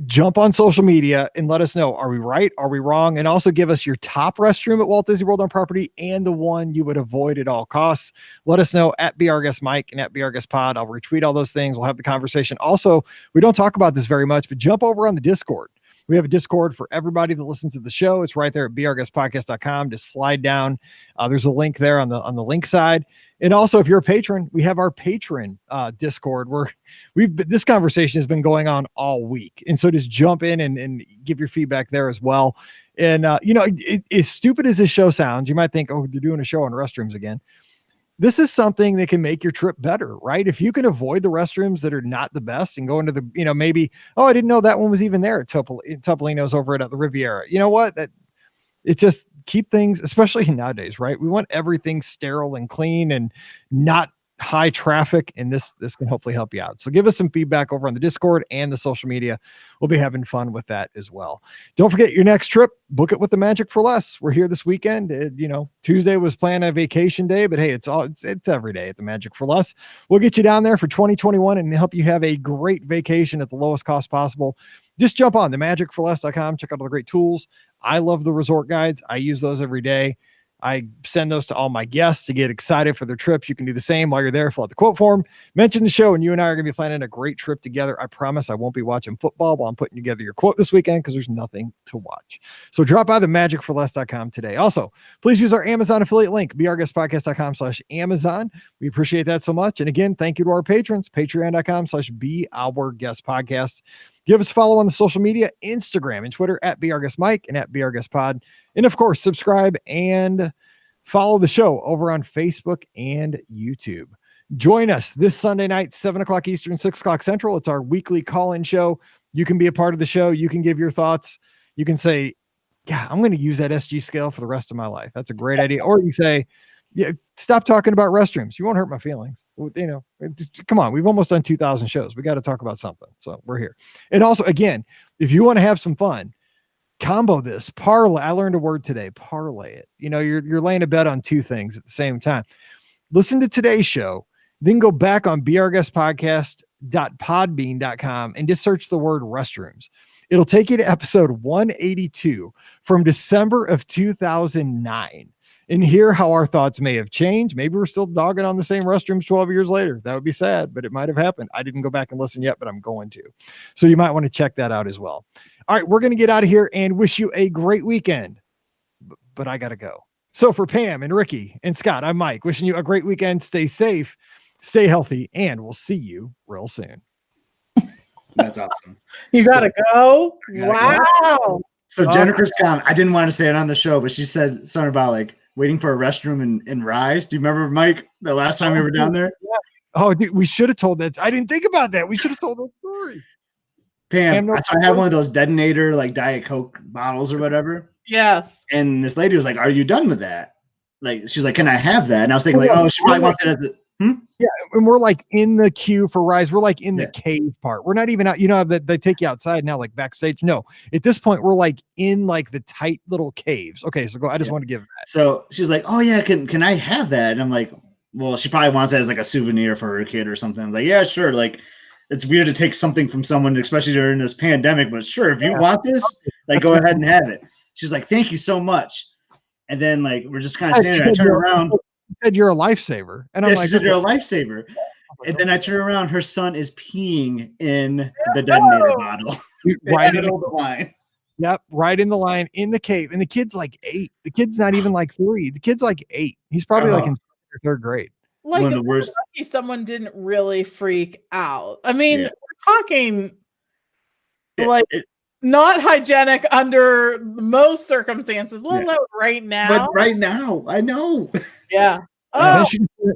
jump on social media and let us know, are we right? Are we wrong? And also give us your top restroom at Walt Disney World on property and the one you would avoid at all costs. Let us know at BRGuestMike and at BRGuestPod. I'll retweet all those things. We'll have the conversation. Also, we don't talk about this very much, but jump over on the Discord. We have a Discord for everybody that listens to the show. It's right there at brguestpodcast.com. Just slide down. There's a link there on the link side. And also, if you're a patron, we have our patron Discord where this conversation has been going on all week. And so just jump in and give your feedback there as well. And, as stupid as this show sounds, you might think, oh, they're doing a show on restrooms again. This is something that can make your trip better, right? If you can avoid the restrooms that are not the best and go into the, maybe, oh, I didn't know that one was even there at Topolino's over at the Riviera. You know what? It's just keep things, especially nowadays, right? We want everything sterile and clean and not high traffic, and this can hopefully help you out. So give us some feedback over on the Discord and the social media. We'll be having fun with that as well. Don't forget your next trip, book it with the Magic for Less. We're here this weekend. Tuesday was planned a vacation day, but hey, it's every day at the Magic for Less. We'll get you down there for 2021 and help you have a great vacation at the lowest cost possible. Just jump on themagicforless.com. Check out all the great tools. I love the resort guides. I use those every day. I send those to all my guests to get excited for their trips. You can do the same while you're there. Fill out the quote form, mention the show, and you and I are going to be planning a great trip together. I promise I won't be watching football while I'm putting together your quote this weekend because there's nothing to watch. So drop by themagicforless.com today. Also, please use our Amazon affiliate link, brguestpodcast.com/Amazon. We appreciate that so much. And again, thank you to our patrons, patreon.com/beourguestpodcast. Give us a follow on the social media, Instagram and Twitter at BRGuestMike and at BRGuestPod. And of course, subscribe and follow the show over on Facebook and YouTube. Join us this Sunday night, 7 o'clock Eastern, 6 o'clock Central. It's our weekly call-in show. You can be a part of the show. You can give your thoughts. You can say, yeah, I'm going to use that SG scale for the rest of my life. That's a great idea. Or you say, yeah, stop talking about restrooms. You won't hurt my feelings. Come on. We've almost done 2,000 shows. We got to talk about something. So we're here. And also, again, if you want to have some fun, combo this, parlay. I learned a word today, parlay it. You're laying a bet on two things at the same time. Listen to today's show, then go back on brguestpodcast.podbean.com and just search the word restrooms. It'll take you to episode 182 from December of 2009. And hear how our thoughts may have changed. Maybe we're still dogging on the same restrooms 12 years later. That would be sad, but it might have happened. I didn't go back and listen yet, but I'm going to. So you might want to check that out as well. All right, we're going to get out of here and wish you a great weekend. but I gotta go. So for Pam and Ricky and Scott, I'm Mike, wishing you a great weekend. Stay safe, stay healthy, and we'll see you real soon. That's awesome. You gotta go. Gotta Wow. So Jennifer's comment, I didn't want to say it on the show, but she said something about like waiting for a restroom in Rise. Do you remember, Mike, the last time we were down there? Yeah. Oh, dude, we should have told that. I didn't think about that. We should have told that story. Pam, so I had one of those detonator like Diet Coke bottles or whatever. Yes. And this lady was like, "Are you done with that?" Like, she's like, "Can I have that?" And I was thinking, like, "Oh, she probably wants it as a." Yeah, and we're like in the queue for Rise. We're like in the cave part. We're not even out. You know that they take you outside now, like backstage. No, at this point, we're like in like the tight little caves. Okay, so go. I just want to give that. So she's like, "Oh yeah, can I have that?" And I'm like, "Well, she probably wants it as like a souvenir for her kid or something." I'm like, "Yeah, sure." Like, it's weird to take something from someone, especially during this pandemic. But sure, if you want this, like, go ahead and have it. She's like, "Thank you so much." And then like we're just kind of standing there. I turn around. Said you're a lifever, and I'm like, she said you're a lifesaver. And then I turn around, her son is peeing in the detonator bottle right in the line. Yep, right in the line in the cave, and the kid's like 8. The kid's not even like 3. The kid's like 8. He's probably like in 3rd grade. Like, one of the worst. Someone didn't really freak out. I mean, we're talking like not hygienic under most circumstances, let alone right now. But right now, I know. Yeah. Oh,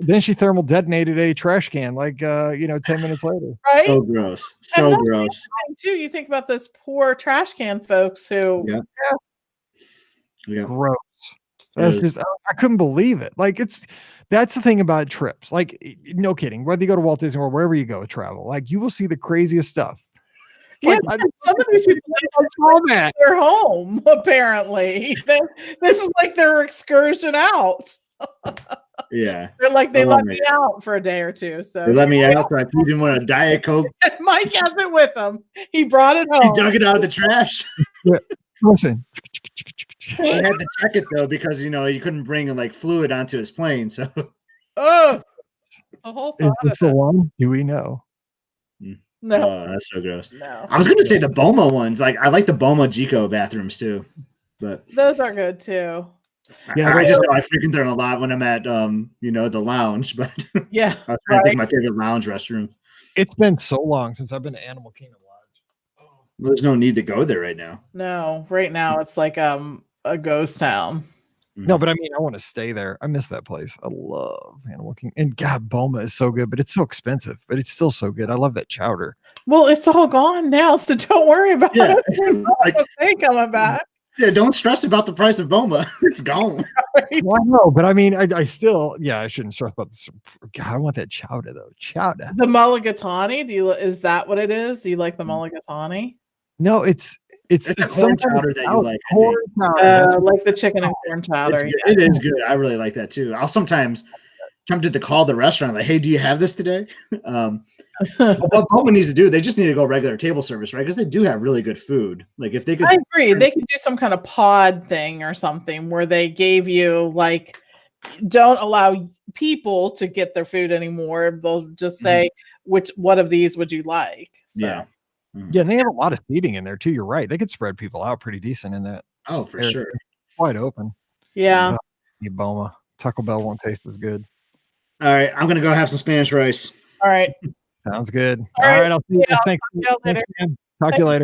then she thermal detonated a trash can like 10 minutes later. Right? So gross. So gross. Too, you think about those poor trash can folks who gross. That's just I couldn't believe it. Like that's the thing about trips. Like, no kidding. Whether you go to Walt Disney World, wherever you go travel, like you will see the craziest stuff. Yeah, like, some of these people saw that they're home. Apparently, this is like their excursion out. Yeah, they're like they let me out for a day or two. So they let me out. So I feed him with a Diet Coke. Mike has it with him. He brought it home. He dug it out of the trash. Listen, he had to check it though because you couldn't bring like fluid onto his plane. So the whole is this the one? Do we know? No, oh, that's so gross. No, I was gonna say the Boma ones. Like I like the Boma Gico bathrooms too, but those are good too. Yeah, I just know I frequent them a lot when I'm at the lounge. But yeah, I was trying to think my favorite lounge restroom. It's been so long since I've been to Animal Kingdom Lodge. Well, there's no need to go there right now. No, right now it's like a ghost town. No, but I mean, I want to stay there. I miss that place. I love Animal Kingdom. And God, Boma is so good, but it's so expensive. But it's still so good. I love that chowder. Well, it's all gone now, so don't worry about it. Like, they coming back. Yeah, don't stress about the price of Boma. It's gone. Right. Well, I know, but I mean, I still, I shouldn't stress about this. God, I want that chowder though. Chowder. The mulligatawny. Is that what it is? Do you like the mulligatawny? a No, it's corn chowder that you like. Corn chowder. Like the chicken and corn chowder. It is good. I really like that too. I'll sometimes tempted to call the restaurant like, "Hey, do you have this today?" What Boma needs to do, they just need to go regular table service, right? Because they do have really good food. Like if they could, I agree. They could do some kind of pod thing or something where they gave you like, don't allow people to get their food anymore. They'll just say, what of these would you like? So. Yeah. Yeah, and they have a lot of seating in there too. You're right. They could spread people out pretty decent in that. Oh, for sure. Wide open. Yeah. Boma. Taco Bell won't taste as good. All right. I'm going to go have some Spanish rice. All right. Sounds good. All right. I'll see you. Thanks. Talk to you later. Talk to you later.